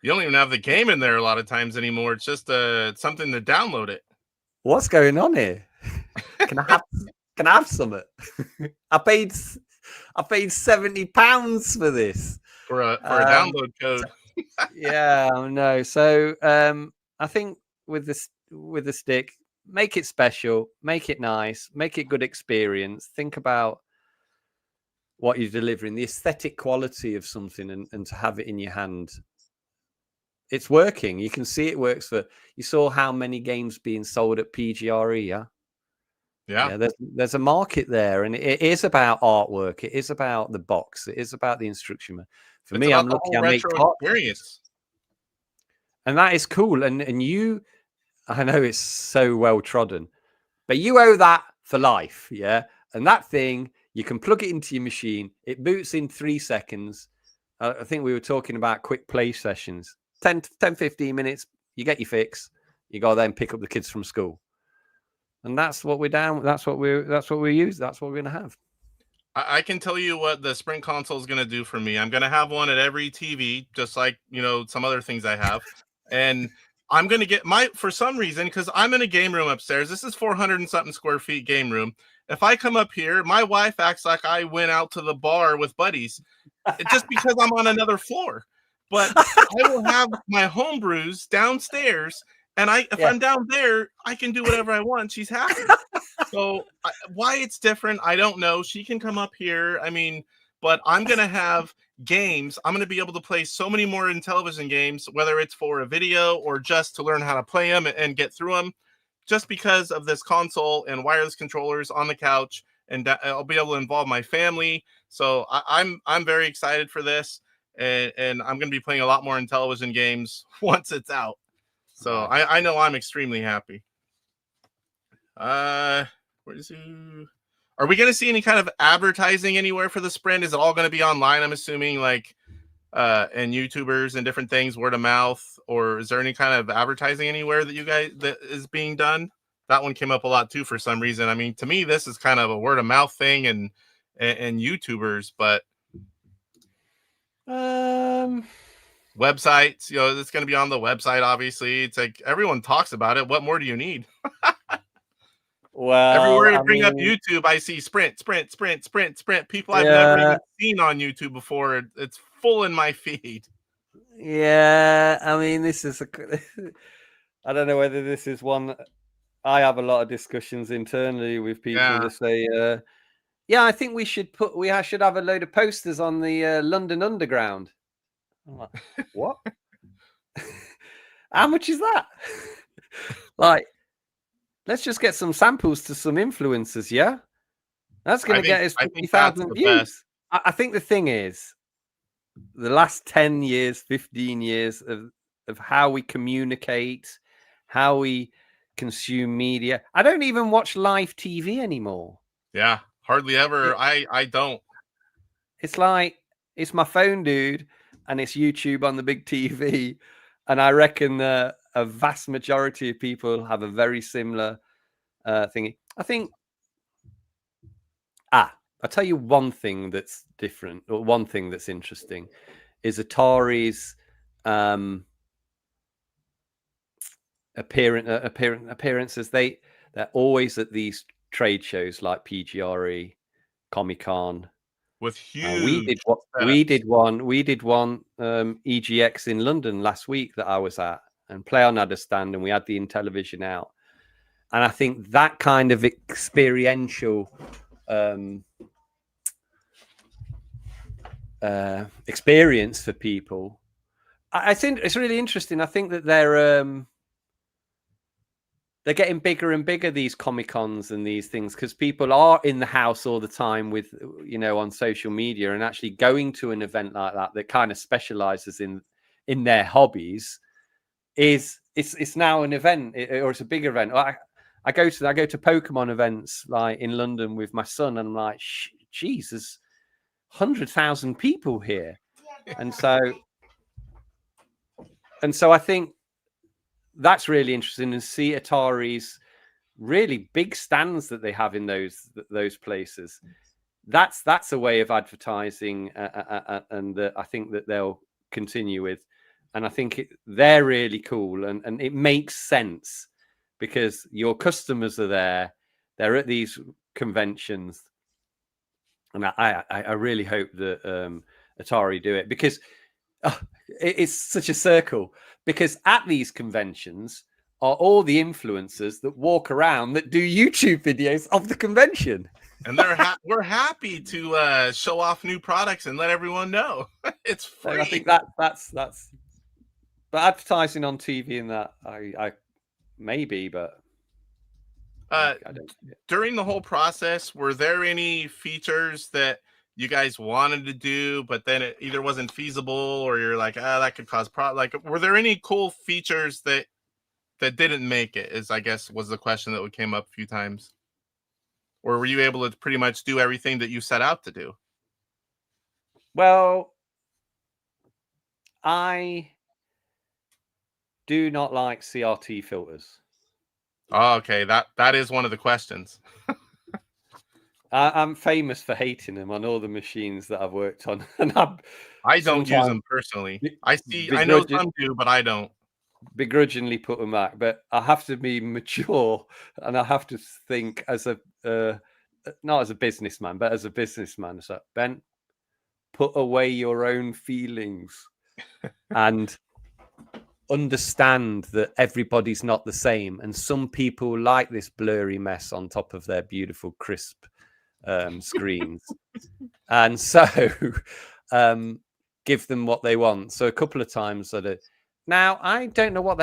you don't even have the game in there a lot of times anymore. It's just something to download it. What's going on here? Can I have some? I paid £70 for this for a download code. Yeah, I know. So I think with the stick, make it special, make it nice, make it good experience. Think about what you're delivering, the aesthetic quality of something, and to have it in your hand. It's working. You can see it works for. You saw how many games being sold at PGRE, yeah. There's a market there, and it is about artwork. It is about the box. It is about the instruction. For me, I'm lucky I make experience, and that is cool. And you, I know it's so well trodden, but you owe that for life, yeah. And that thing, You can plug it into your machine. It boots in 3 seconds. I think we were talking about quick play sessions. 10, 15 minutes, you get your fix. You go then pick up the kids from school. And that's what we're down. That's what we use. That's what we're going to have. I can tell you what the Sprint console is going to do for me. I'm going to have one at every TV, just like, some other things I have. And I'm going to get for some reason, because I'm in a game room upstairs. This is 400 and something square feet game room. If I come up here, my wife acts like I went out to the bar with buddies just because I'm on another floor. But I will have my home brews downstairs. And if I'm down there, I can do whatever I want. She's happy. So why it's different, I don't know. She can come up here. But I'm going to have games. I'm going to be able to play so many more Intellivision games, whether it's for a video or just to learn how to play them and get through them, just because of this console and wireless controllers on the couch. And I'll be able to involve my family. So I'm very excited for this. And I'm going to be playing a lot more Intellivision games once it's out. So I know I'm extremely happy. Are we going to see any kind of advertising anywhere for the Sprint? Is it all going to be online? I'm assuming, and YouTubers and different things, word of mouth, or is there any kind of advertising anywhere that is being done? That one came up a lot too for some reason. To me, this is kind of a word of mouth thing and YouTubers, but websites, it's going to be on the website. Obviously, it's like everyone talks about it. What more do you need? Well, everywhere I bring up YouTube, I see Sprint. People I've never even seen on YouTube before. It's full in my feed. Yeah, this is I don't know whether this is one. I have a lot of discussions internally with people that say, I think we should have a load of posters on the London Underground. I'm like, what? How much is that? Let's just get some samples to some influencers, yeah? That's going to get us 50,000 views. I think the thing is, the last 10 years, 15 years of how we communicate, how we consume media. I don't even watch live TV anymore. Yeah, hardly ever. I don't. It's like, it's my phone, dude, and it's YouTube on the big TV. And I reckon that a vast majority of people have a very similar thing. I think, I'll tell you one thing that's different, or one thing that's interesting, is Atari's appearances. They're always at these trade shows like PGRE, Comic-Con. With huge we did one EGX in London last week that I was at, and Plaion had a stand, and we had the Intellivision out. And I think that kind of experiential experience for people, I think it's really interesting. I think that they're getting bigger and bigger, these Comic-Cons and these things, because people are in the house all the time with, on social media, and actually going to an event like that kind of specializes in their hobbies it's now an event, or it's a big event. I go to Pokemon events like in London with my son, and I'm like, Jesus, 100,000 people here. And so I think that's really interesting to see Atari's really big stands that they have in those places. That's a way of advertising, and that I think that they'll continue with. And I think they're really cool, and it makes sense because your customers are there. They're at these conventions. And I really hope that Atari do it, because it's such a circle. Because at these conventions are all the influencers that walk around that do YouTube videos of the convention. And we're happy to show off new products and let everyone know. It's free. And I think that's but advertising on TV and that I maybe, but I don't. During the whole process, were there any features that you guys wanted to do, but then it either wasn't feasible, or you're like, that could cause were there any cool features that didn't make it? I guess was the question that came up a few times. or were you able to pretty much do everything that you set out to do? Well, I do not like CRT filters. Oh, okay, that is one of the questions. I'm famous for hating them on all the machines that I've worked on, and I don't use sometimes them personally. I know some do, but I don't. begrudgingly put them back. But I have to be mature, and I have to think as a not as a businessman, but as a businessman. So, Ben, put away your own feelings and understand that everybody's not the same, and some people like this blurry mess on top of their beautiful crisp screens, and so give them what they want. So a couple of times now I don't know what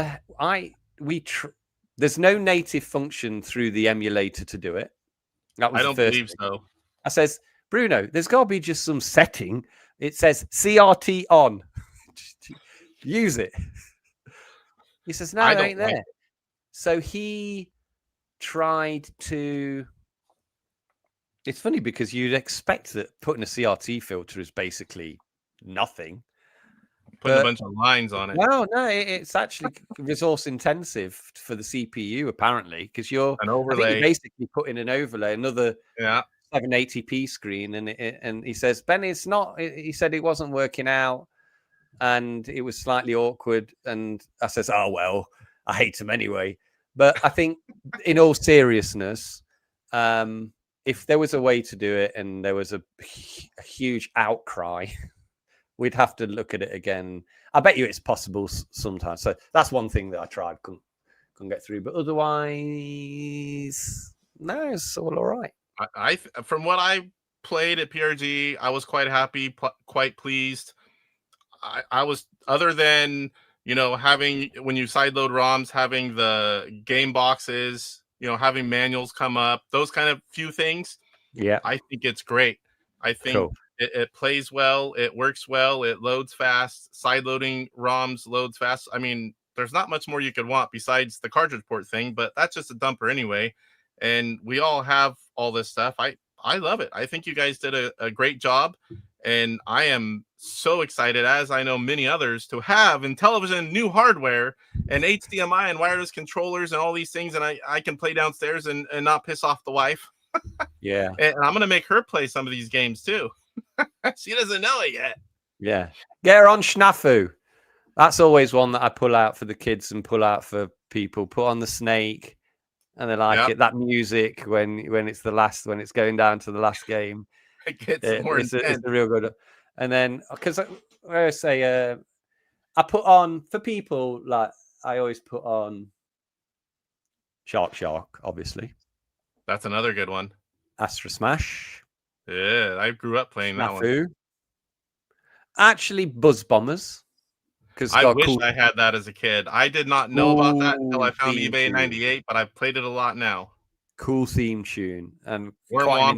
there's no native function through the emulator to do it. That was I don't believe so. I says, Bruno, there's got to be just some setting. It says CRT on. Use it. He says, no, it ain't there. So he tried to. It's funny because you'd expect that putting a CRT filter is basically nothing. Putting a bunch of lines on it. No, it's actually resource intensive for the CPU, apparently, because you're basically putting an overlay, another 780p screen, and he says, Ben, it's not. He said it wasn't working out, and it was slightly awkward. And I says, oh well, I hate him anyway. But I think, in all seriousness, if there was a way to do it and there was a huge outcry, we'd have to look at it again. I bet you it's possible sometimes. So that's one thing that I tried, couldn't get through. But otherwise, no, it's all right. From what I played at PRG, I was quite happy, quite pleased. I was, other than, having, when you sideload ROMs, having the game boxes, having manuals come up, those kind of few things. Yeah, I think it's great. I think it plays well, it works well, it loads fast. Sideloading ROMs loads fast. I mean, there's not much more you could want besides the cartridge port thing, but that's just a dumper anyway. And we all have all this stuff. I love it. I think you guys did a great job. And I am so excited, as I know many others, to have Intellivision new hardware and HDMI and wireless controllers and all these things. And I can play downstairs and not piss off the wife. Yeah. And I'm going to make her play some of these games too. She doesn't know it yet. Yeah. Get her on Snafu. That's always one that I pull out for the kids and pull out for people. Put on the Snake, and they like it. That music when it's when it's going down to the last game. It gets more intense. It's a real good. And then, because I say, I put on, for people, like, I always put on Shark, obviously. That's another good one. Astra Smash. Yeah, I grew up playing that one. Actually, Buzz Bombers. I wish I had that as a kid. I did not know about that until I found eBay 98, but I've played it a lot now. Cool theme tune and quite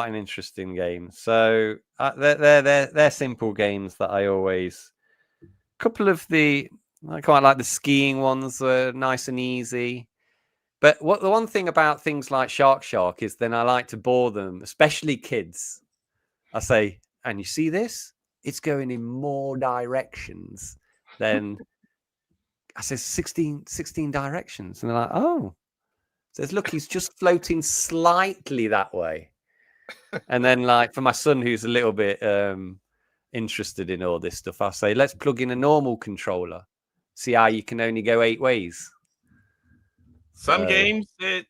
an interesting game. So they're simple games that I always. Couple of I quite like the skiing ones. Nice and easy. But the one thing about things like Shark is then I like to bore them, especially kids. I say, and you see this? It's going in more directions than I said 16 directions. And they're like, oh. Says, look, he's just floating slightly that way. And then, like, for my son, who's a little bit interested in all this stuff, I'll say, let's plug in a normal controller. See how you can only go 8 ways. Some games, it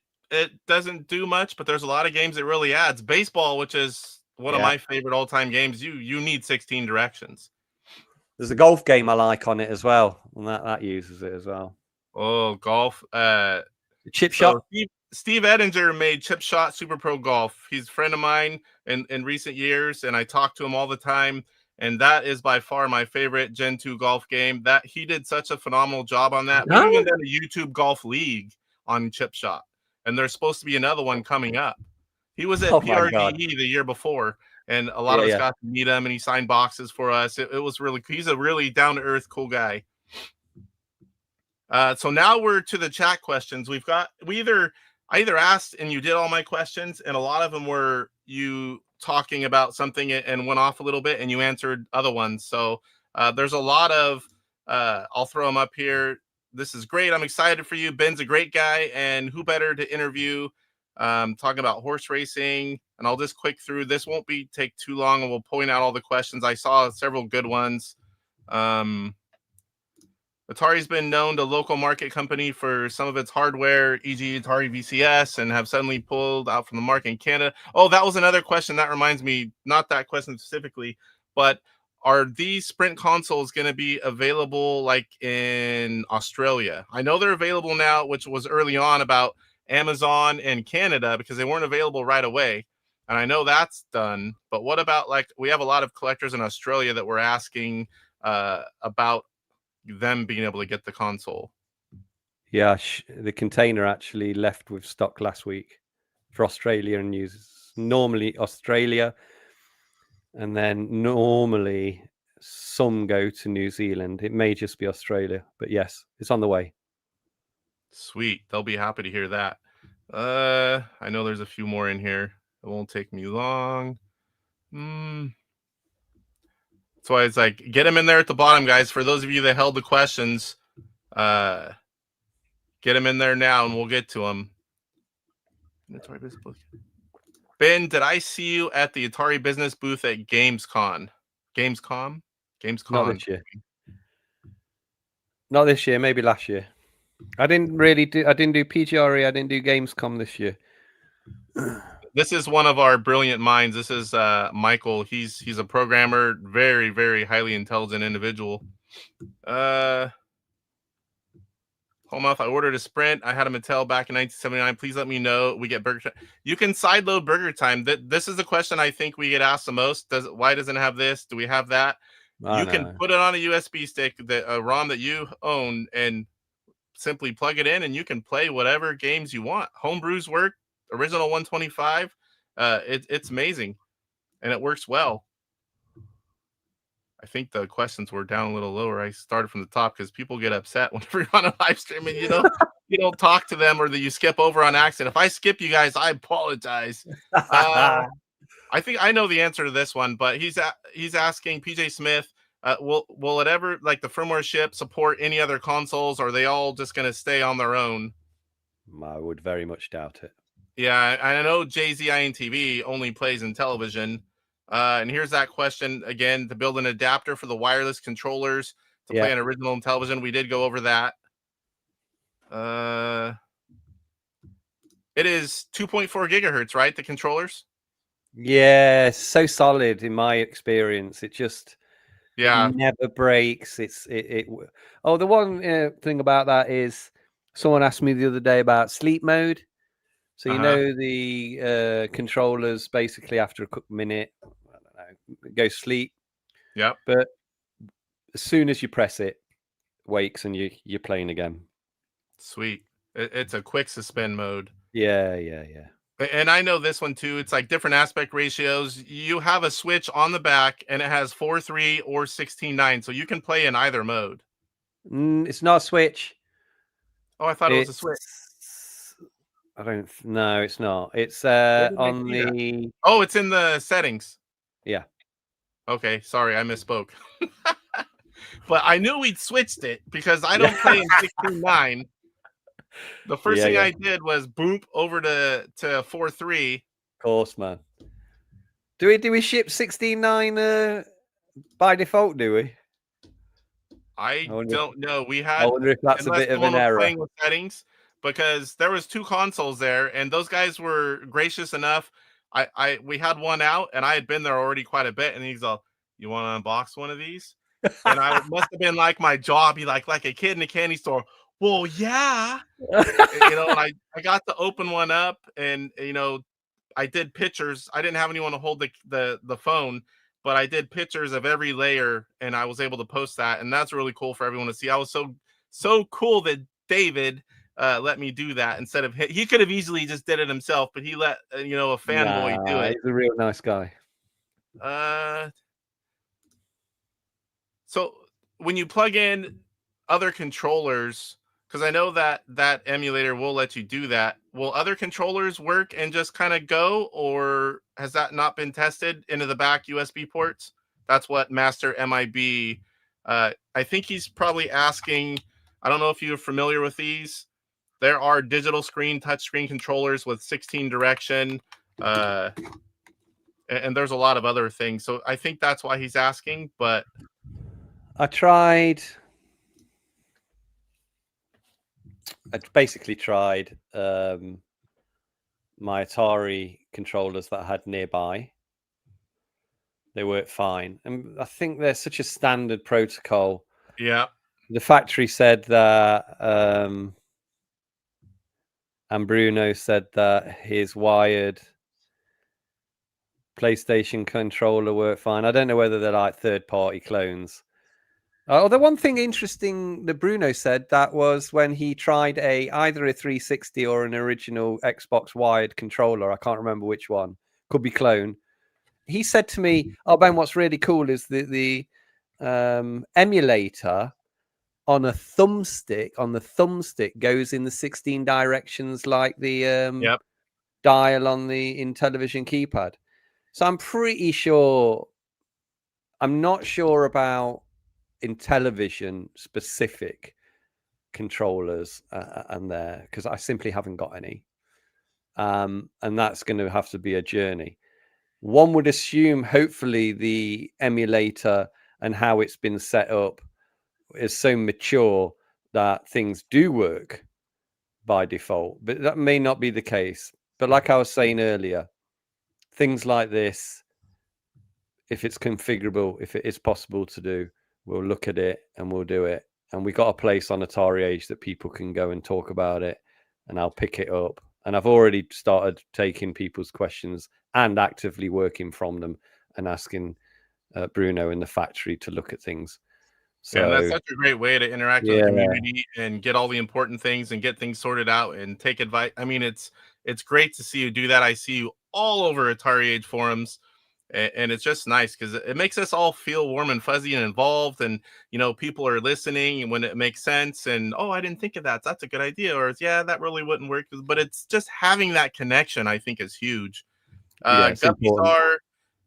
doesn't do much, but there's a lot of games it really adds. Baseball, which is one of my favorite all-time games, you need 16 directions. There's a golf game I like on it as well, and that uses it as well. Oh, golf. Chip Shot. Steve Ettinger made Chip Shot Super Pro Golf. He's a friend of mine in recent years, and I talk to him all the time. And that is by far my favorite Gen 2 golf game. That he did such a phenomenal job on that. We even did a YouTube Golf League on Chip Shot, and there's supposed to be another one coming up. He was at PRDE the year before, and a lot of us got to meet him, and he signed boxes for us. It was really, he's a really down-to-earth, cool guy. So now we're to the chat questions. We either I either asked and you did all my questions, and a lot of them were you talking about something and went off a little bit, and you answered other ones. So there's a lot of, I'll throw them up here. This is great. I'm excited for you. Ben's a great guy, and who better to interview talking about horse racing. And I'll just quick through. This won't take too long, and we'll point out all the questions. I saw several good ones. Atari's been known to local market company for some of its hardware, e.g. Atari VCS, and have suddenly pulled out from the market in Canada. Oh, that was another question. That reminds me, not that question specifically, but are these Sprint consoles going to be available like in Australia? I know they're available now, which was early on about Amazon and Canada because they weren't available right away. And I know that's done. But what about, like, we have a lot of collectors in Australia that were asking about them being able to get the console. Yeah, the container actually left with stock last week for Australia and normally Australia, and then normally some go to New Zealand. It may just be Australia, but yes, it's on the way. Sweet. They'll be happy to hear that. I know there's a few more in here. It won't take me long. That's why it's like, get them in there at the bottom, guys. For those of you that held the questions, get them in there now, and we'll get to them. Ben, did I see you at the Atari business booth at Gamescom? Gamescom? Not this year. Not this year. Maybe last year. I didn't do PGRE. I didn't do Gamescom this year. This is one of our brilliant minds. This is Michael. He's a programmer, very, very highly intelligent individual. Hallmouth, I ordered a Sprint. I had a Mattel back in 1979. Please let me know. We get Burger Time. You can sideload Burger Time. This is the question I think we get asked the most. Why doesn't it have this? Do we have that? You can put it on a USB stick, a ROM that you own, and simply plug it in, and you can play whatever games you want. Homebrews work. Original 125. It's amazing, and it works well. I think the questions were down a little lower. I started from the top because people get upset whenever you're on a live stream and you don't talk to them, or that you skip over on accident. If I skip you guys, I apologize. I think I know the answer to this one, but he's asking PJ Smith, will it ever, like the firmware ship, support any other consoles, or are they all just going to stay on their own? I would very much doubt it. Yeah, I know JZINTV only plays Intellivision. And here's that question again: to build an adapter for the wireless controllers to play on original Intellivision. We did go over that. It is 2.4 gigahertz, right? The controllers. Yeah, so solid in my experience. It just never breaks. Oh, the one thing about that is someone asked me the other day about sleep mode. So you know the controllers basically after a minute, I don't know, go sleep. Yeah. But as soon as you press it, wakes and you're playing again. Sweet. It's a quick suspend mode. Yeah. And I know this one too. It's like different aspect ratios. You have a switch on the back, and it has 4:3 or 16:9, so you can play in either mode. It's not a switch. Oh, I thought it was a switch. I don't. No, it's not. It's on the. Oh, it's in the settings. Yeah. Okay, sorry, I misspoke. But I knew we'd switched it because I don't play in 16:9. The first thing I did was boop over to 4:3. Of course, man. Do we ship 16:9 by default? Do we? I don't know. We had. I wonder if that's a bit of an error. Playing with settings, because there was two consoles there, and those guys were gracious enough. We had one out, and I had been there already quite a bit, and he's all, "You want to unbox one of these?" And I must have been like my jaw be like a kid in a candy store. Well, yeah, and I got to open one up, and I did pictures. I didn't have anyone to hold the phone, but I did pictures of every layer, and I was able to post that, and that's really cool for everyone to see. I was so cool that David let me do that instead of he could have easily just did it himself, but he let a fanboy do it. He's a real nice guy. So when you plug in other controllers, because I know that emulator will let you do that, will other controllers work and just kind of go, or has that not been tested into the back USB ports? That's what Master MIB. I think he's probably asking. I don't know if you're familiar with these. There are digital screen, touchscreen controllers with 16 direction, and there's a lot of other things. So I think that's why he's asking. But I basically tried my Atari controllers that I had nearby. They work fine, and I think they're such a standard protocol. yeah, The factory said that, and Bruno said that his wired PlayStation controller worked fine. I don't know whether they're like third-party clones. The one thing interesting that Bruno said, that was when he tried either a 360 or an original Xbox wired controller. I can't remember which one. Could be clone. He said to me, "Oh, Ben, what's really cool is the emulator on a thumbstick. On the thumbstick goes in the 16 directions like the yep. dial on the Intellivision keypad." So I'm pretty sure. I'm not sure about Intellivision specific controllers and there, because I simply haven't got any, and that's going to have to be a journey. One would assume, hopefully, the emulator and how it's been set up is so mature that things do work by default, but that may not be the case. But like I was saying earlier, things like this, if it's configurable, if it is possible to do, we'll look at it and we'll do it. And we got a place on AtariAge that people can go and talk about it, and I'll pick it up. And I've already started taking people's questions and actively working from them and asking Bruno in the factory to look at things. So And that's such a great way to interact with the community and get all the important things and get things sorted out and take advice. I mean, it's great to see you do that. I see you all over AtariAge forums, and it's just nice because it makes us all feel warm and fuzzy and involved, and people are listening when it makes sense, and oh, I didn't think of that, that's a good idea, or yeah, that really wouldn't work. But it's just having that connection, I think, is huge. it's Guppy important. Star,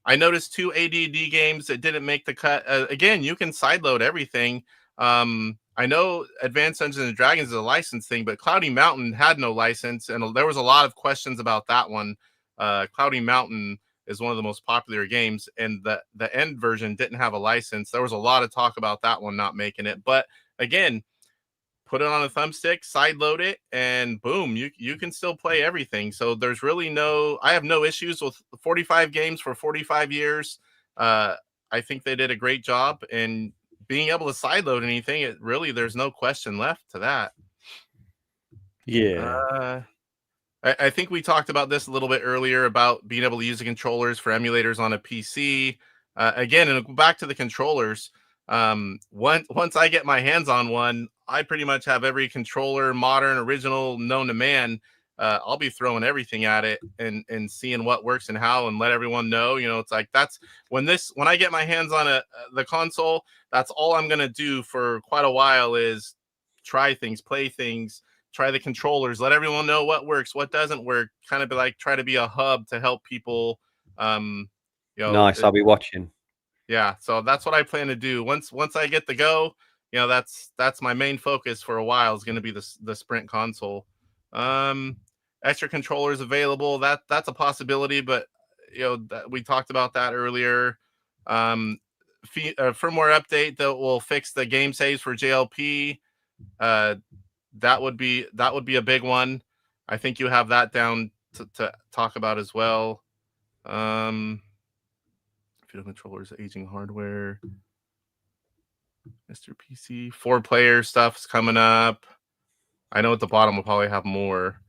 I noticed 2 ADD games that didn't make the cut. Again, you can sideload everything. I know Advanced Dungeons and Dragons is a license thing, but Cloudy Mountain had no license, and there was a lot of questions about that one. Cloudy Mountain is one of the most popular games, and the end version didn't have a license. There was a lot of talk about that one not making it, but again, put it on a thumbstick, sideload it, and boom, you can still play everything. So there's really I have no issues with 45 games for 45 years. I think they did a great job, and being able to sideload anything, there's no question left to that. Yeah. I think we talked about this a little bit earlier about being able to use the controllers for emulators on a PC. Again, and back to the controllers. Once I get my hands on one, I pretty much have every controller, modern, original, known to man. I'll be throwing everything at it and seeing what works and how, and let everyone know. It's like that's when I get my hands on the console, that's all I'm gonna do for quite a while is try things, play things, try the controllers, let everyone know what works, what doesn't work. Kind of be like try to be a hub to help people. Nice. I'll be watching. Yeah, so that's what I plan to do. Once I get the go, that's my main focus for a while is going to be the Sprint console. Extra controllers available. That's a possibility, but we talked about that earlier. Firmware update that will fix the game saves for JLP. That would be a big one. I think you have that down to talk about as well. Field controllers, aging hardware, Mr. PC, 4-player stuff's coming up. I know at the bottom we'll probably have more.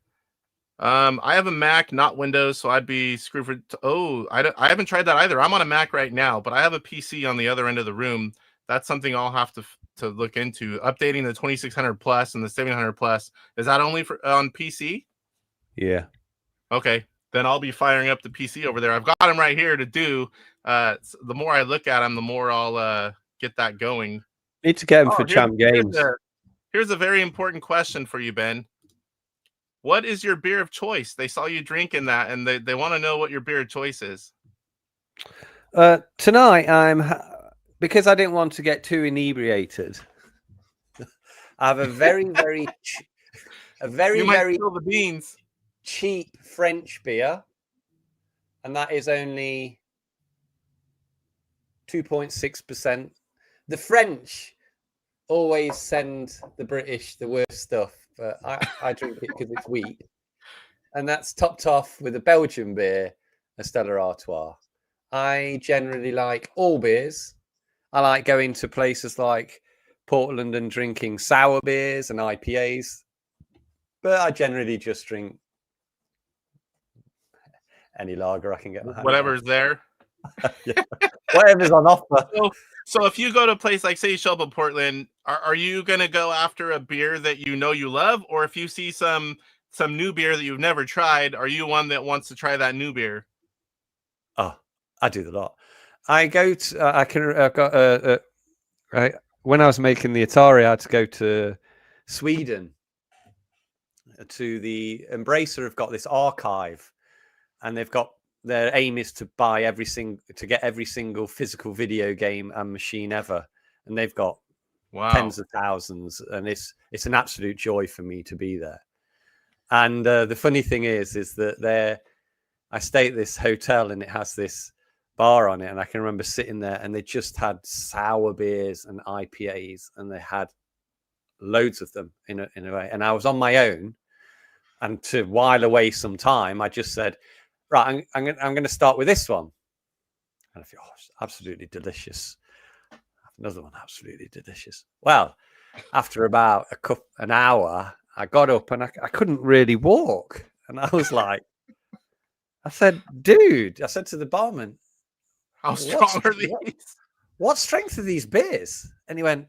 I have a Mac, not Windows, so I'd be screwed for. I haven't tried that either. I'm on a Mac right now, but I have a PC on the other end of the room. That's something I'll have to look into. Updating the 2600 plus and the 700 plus. Is that only on PC? Yeah. Okay, then I'll be firing up the PC over there. I've got them right here to do. The more I look at them, the more I'll get that going. Need to get them for Champ Games. Here's a very important question for you, Ben. What is your beer of choice? They saw you drinking that, and they want to know what your beer of choice is. Tonight, because I didn't want to get too inebriated. I have a very, very, You might spill the beans. cheap French beer, and that is only 2.6%. The French always send the British the worst stuff, but I drink it because it's wheat. And that's topped off with a Belgian beer, a Stella Artois. I generally like all beers. I like going to places like Portland and drinking sour beers and IPAs. But I generally just drink any lager I can get my hands Whatever's there. Yeah. Whatever's on offer. So if you go to a place like, say you show up in Portland, are you going to go after a beer that you know you love? Or if you see some new beer that you've never tried, are you one that wants to try that new beer? Oh, I do the lot. I go to, right, when I was making the Atari, I had to go to Sweden to the Embracer have got this archive, and they've got, their aim is to buy get every single physical video game and machine ever, and they've got tens of thousands, and it's an absolute joy for me to be there. And the funny thing is that I stay at this hotel, and it has this bar on it, and I can remember sitting there, and they just had sour beers and IPAs, and they had loads of them in a way. And I was on my own, and to while away some time, I just said, right, I'm going to start with this one. And I feel, oh, it's absolutely delicious. Another one, absolutely delicious. Well, after about an hour, I got up and I couldn't really walk. And I was like, I said, dude, I said to the barman, how strong are these? What strength are these beers? And he went,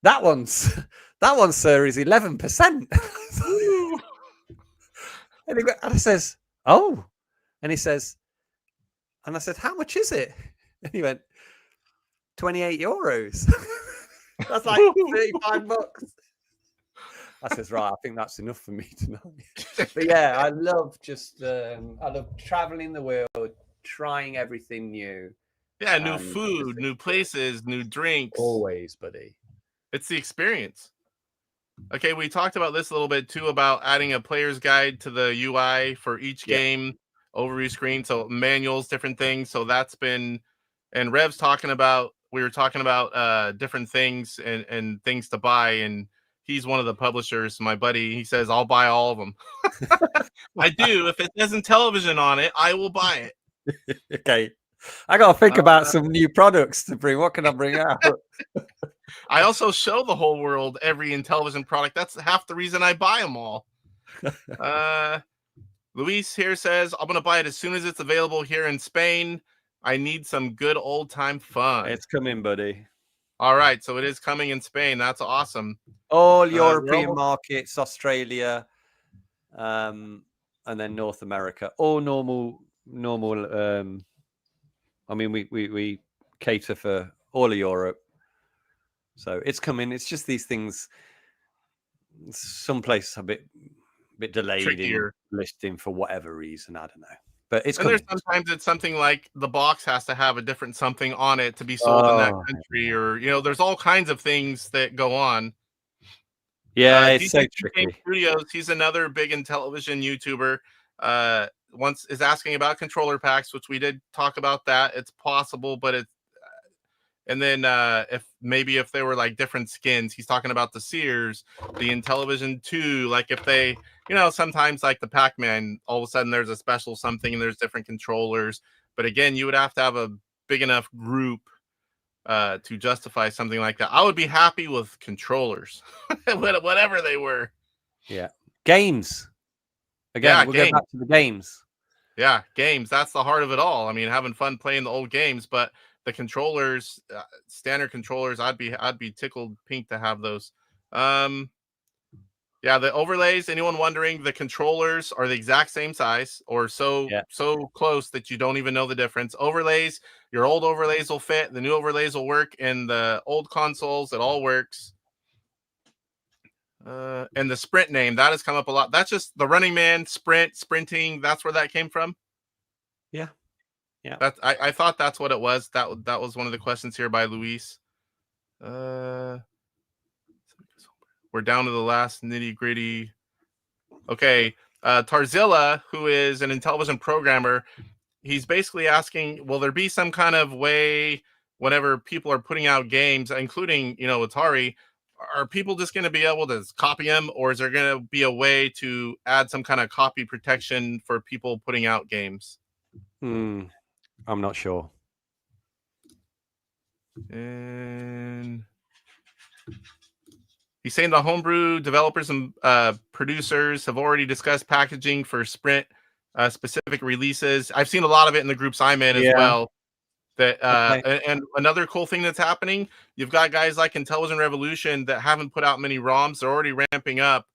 that one, sir, is 11%. And I says, oh. And he says, and I said, how much is it? And he went, 28 euros. That's like 35 bucks. I says, right, I think that's enough for me tonight. But yeah, I love I love traveling the world, trying everything new. Yeah, new food, new places, new drinks. Always, buddy. It's the experience. Okay, we talked about this a little bit too, about adding a player's guide to the UI for each game, overview screen, so manuals, different things. So that's been, and Rev's we were talking about different things and things to buy, and he's one of the publishers, my buddy. He says, I'll buy all of them. I do. If it says Intellivision on it, I will buy it. Okay. I got to think about some new products to bring. What can I bring out? I also show the whole world every Intellivision product. That's half the reason I buy them all. Luis here says, I'm going to buy it as soon as it's available here in Spain. I need some good old-time fun. It's coming, buddy. All right, so it is coming in Spain. That's awesome. All European markets, Australia, and then North America. All normal. I mean, we cater for all of Europe. So it's coming. It's just these things. Some places are a bit delayed in listing for whatever reason. I don't know. But it's coming. There's sometimes it's something like the box has to have a different something on it to be sold in that country, or there's all kinds of things that go on. Yeah, it's so tricky. Studios, he's another big Intellivision YouTuber. Once is asking about controller packs, which we did talk about that. It's possible, but it's and then if they were like different skins, he's talking about the Sears, the Intellivision 2, like if they, sometimes like the Pac-Man, all of a sudden there's a special something and there's different controllers. But again, you would have to have a big enough group to justify something like that. I would be happy with controllers, whatever they were. Yeah. Games. Again, we'll go back to the games. Yeah, games. That's the heart of it all. I mean, having fun playing the old games, but the controllers, standard controllers, I'd be tickled pink to have those. Yeah, the overlays. Anyone wondering? The controllers are the exact same size, or so close that you don't even know the difference. Overlays, your old overlays will fit. The new overlays will work. In the old consoles, it all works. And the Sprint name, that has come up a lot. That's just the Running Man, sprinting. That's where that came from. Yeah. I thought that's what it was. That was one of the questions here by Luis. We're down to the last nitty gritty. Okay. Tarzilla, who is an Intellivision programmer, he's basically asking, will there be some kind of way whenever people are putting out games, including, Atari, are people just going to be able to copy them, or is there going to be a way to add some kind of copy protection for people putting out games? I'm not sure. And he's saying the homebrew developers and producers have already discussed packaging for Sprint specific releases. I've seen a lot of it in the groups I'm in as well. That and another cool thing that's happening, you've got guys like Intellivision Revolution that haven't put out many ROMs. They're already ramping up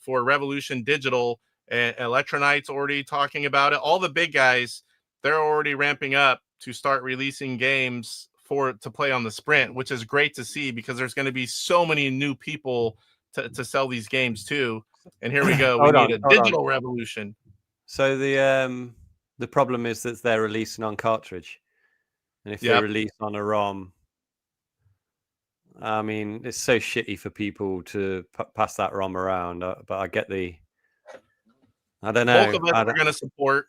for Revolution Digital, and Electronite's already talking about it. All the big guys, they're already ramping up to start releasing games to play on the Sprint, which is great to see because there's going to be so many new people to sell these games to. And here we go. We need a digital revolution. So the problem is that they're releasing on cartridge. And if they release on a ROM, I mean, it's so shitty for people to pass that ROM around. But I get I don't know. Both of us are going to support.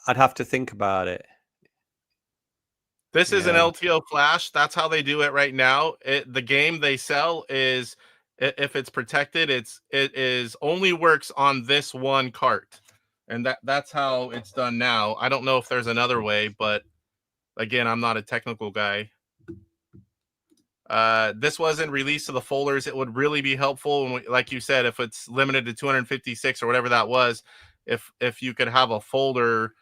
I'd have to think about it. This is an LTO flash. That's how they do it right now. The game they sell is, if it's protected, it is only works on this one cart, and that's how it's done now. I don't know if there's another way, but again, I'm not a technical guy. This wasn't released to the folders. It would really be helpful, like you said, if it's limited to 256 or whatever that was. If you could have a folder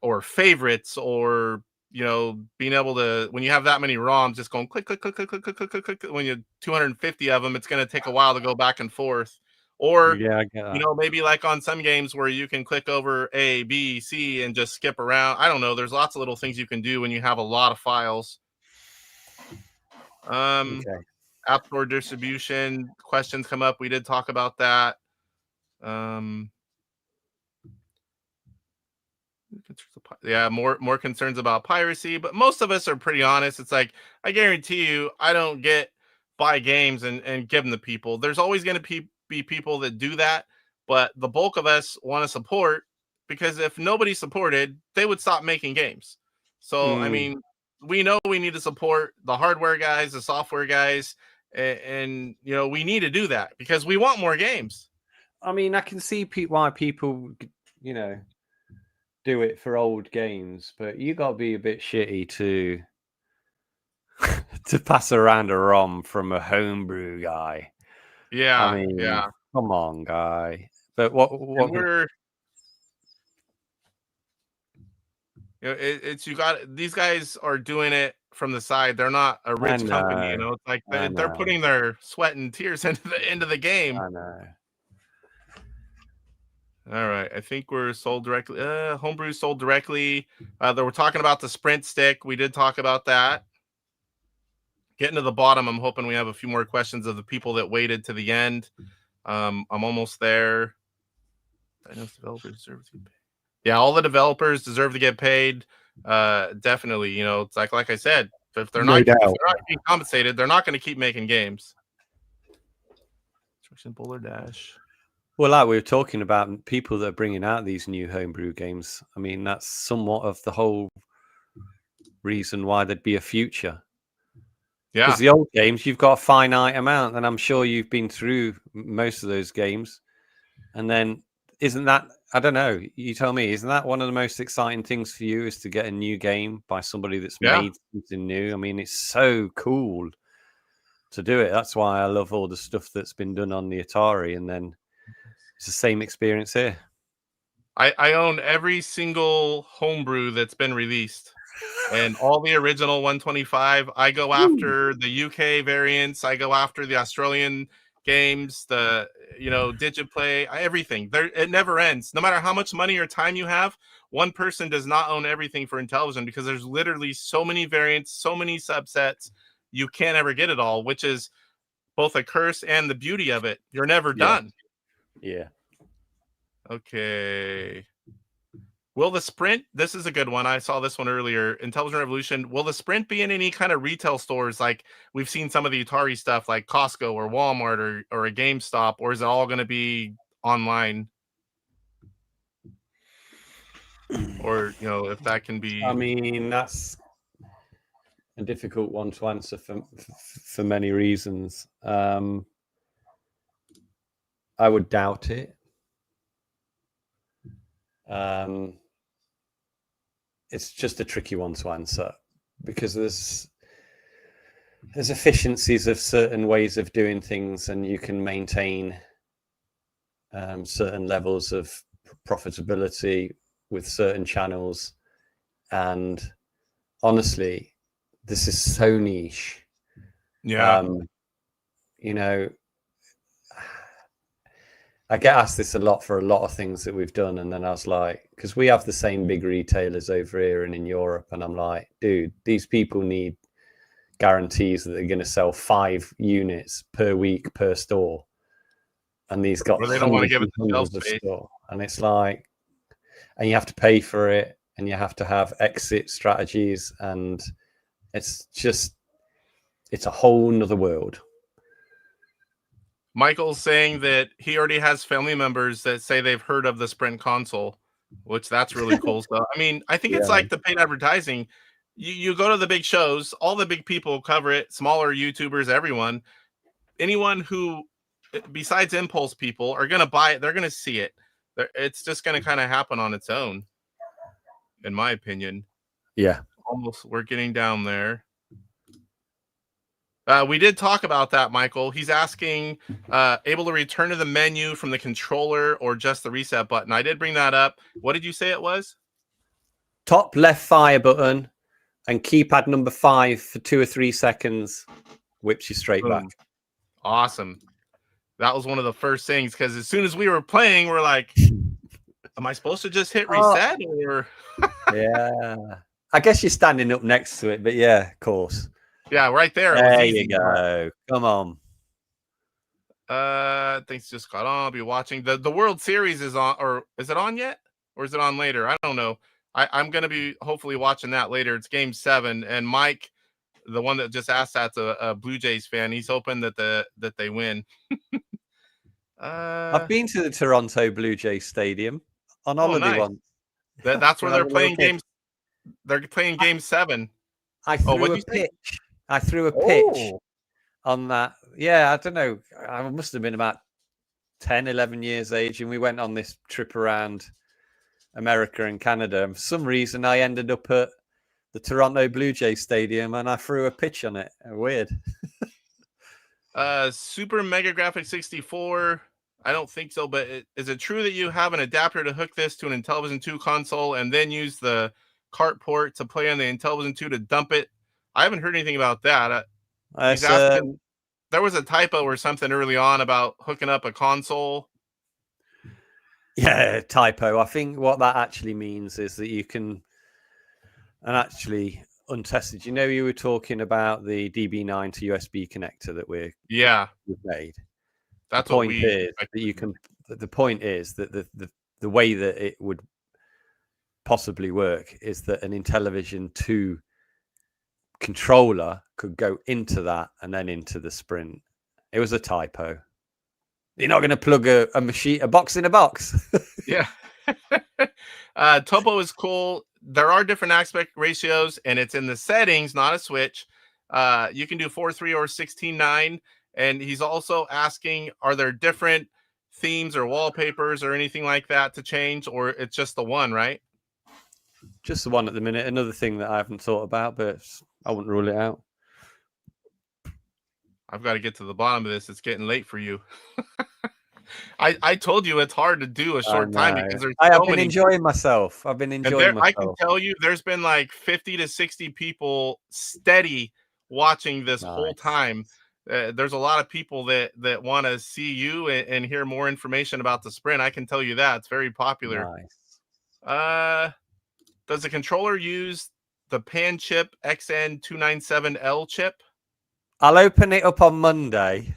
or favorites, or being able to, when you have that many ROMs, just going click, click, click, click, click, click, click, click, click. When you 250 of them, it's going to take a while to go back and forth. Or, I get that. Maybe like on some games where you can click over A, B, C, and just skip around. I don't know. There's lots of little things you can do when you have a lot of files. App Store distribution questions come up. We did talk about that. More concerns about piracy, but most of us are pretty honest. It's like, I guarantee you, I don't buy games and give them to people. There's always going to be people that do that, but the bulk of us want to support, because if nobody supported, they would stop making games. So, I mean, we know we need to support the hardware guys, the software guys, and we need to do that because we want more games. I mean, I can see why people, do it for old games, but you got to be a bit shitty to pass around a ROM from a homebrew guy. Yeah, I mean, come on, guy. But what we're it's you got, these guys are doing it from the side. They're not a rich company, It's like they're putting their sweat and tears into the game. I know. All right, I think we're sold directly. Homebrew sold directly. They were talking about the Sprint stick. We did talk about that. Getting to the bottom, I'm hoping we have a few more questions of the people that waited to the end. I'm almost there. I know developers deserve to get paid. Yeah, all the developers deserve to get paid. Definitely, it's like I said, if they're not being compensated, they're not going to keep making games. Instruction Bowler Dash. Well, like we were talking about, people that are bringing out these new homebrew games, I mean, that's somewhat of the whole reason why there'd be a future. Yeah. Because the old games, you've got a finite amount, and I'm sure you've been through most of those games. And then, isn't that, I don't know, you tell me, isn't that one of the most exciting things for you, is to get a new game by somebody that's made something new? I mean, it's so cool to do it. That's why I love all the stuff that's been done on the Atari, and then it's the same experience here. I own every single homebrew that's been released, and all the original 125. I go after the UK variants. I go after the Australian games, the Digiplay, everything. It never ends. No matter how much money or time you have, one person does not own everything for Intellivision, because there's literally so many variants, so many subsets. You can't ever get it all, which is both a curse and the beauty of it. You're never done. Yeah. Okay. Will the Sprint, this is a good one. I saw this one earlier. Intellivision Revolution. Will the Sprint be in any kind of retail stores like we've seen some of the Atari stuff like Costco or Walmart or a GameStop, or is it all going to be online? Or, if that can be. I mean, that's a difficult one to answer for many reasons. I would doubt it. It's just a tricky one to answer because there's efficiencies of certain ways of doing things, and you can maintain certain levels of profitability with certain channels. And honestly, this is so niche. Yeah. I get asked this a lot for a lot of things that we've done, and then I was like, because we have the same big retailers over here and in Europe, and I'm like, dude, these people need guarantees that they're going to sell 5 units per week per store, and these got they don't want to give it the shelf space. Store. And it's like, and you have to pay for it, and you have to have exit strategies, and it's a whole nother world. Michael's saying that he already has family members that say they've heard of the Sprint console, which that's really cool stuff. I mean, I think it's like the paid advertising. You go to the big shows, all the big people cover it, smaller YouTubers, everyone. Anyone who, besides impulse people, are going to buy it, they're going to see it. It's just going to kind of happen on its own, in my opinion. Yeah. Almost, we're getting down there. We did talk about that, Michael. He's asking, able to return to the menu from the controller or just the reset button. I did bring that up. What did you say it was? Top left fire button and keypad number 5 for 2 or 3 seconds, whips you straight back. Awesome. That was one of the first things, because as soon as we were playing, we're like, am I supposed to just hit reset? Or yeah. I guess you're standing up next to it, but yeah, of course. Yeah, right there. There you go. Come on. Things just got on. I'll be watching. The World Series is on, or is it on yet? Or is it on later? I don't know. I'm going to be hopefully watching that later. It's Game 7. And Mike, the one that just asked that's a Blue Jays fan, he's hoping that they win. I've been to the Toronto Blue Jays Stadium on holiday once. That's where they're playing games. They're playing Game 7. I threw a pitch. I threw a pitch on that. Yeah, I don't know. I must have been about 10, 11 years age. And we went on this trip around America and Canada. And for some reason, I ended up at the Toronto Blue Jays Stadium and I threw a pitch on it. Weird. Super Mega Graphics 64. I don't think so. But is it true that you have an adapter to hook this to an Intellivision 2 console and then use the cart port to play on the Intellivision 2 to dump it? I haven't heard anything about that. There was a typo or something early on about hooking up a console. Yeah, typo. I think what that actually means is that you can, and actually untested, you were talking about the DB9 to USB connector that we've made. That's the point is that you can. The point is that the way that it would possibly work is that an Intellivision 2 controller could go into that and then into the Sprint. It was a typo. You're not going to plug a box in a box. Yeah. Topo is cool. There are different aspect ratios, and it's in the settings, not a switch. You can do 4:3 or 16:9. And he's also asking, are there different themes or wallpapers or anything like that to change, or it's just the one, right? Just the one at the minute. Another thing that I haven't thought about, but I wouldn't rule it out. I've got to get to the bottom of this. It's getting late for you. I told you it's hard to do a short time because there's I have been enjoying myself. I've been enjoying myself. I can tell you there's been like 50 to 60 people steady watching this whole time. There's a lot of people that want to see you and hear more information about the Sprint. I can tell you that. It's very popular. Nice. Does the controller use the pan chip XN297L chip? I'll open it up on Monday.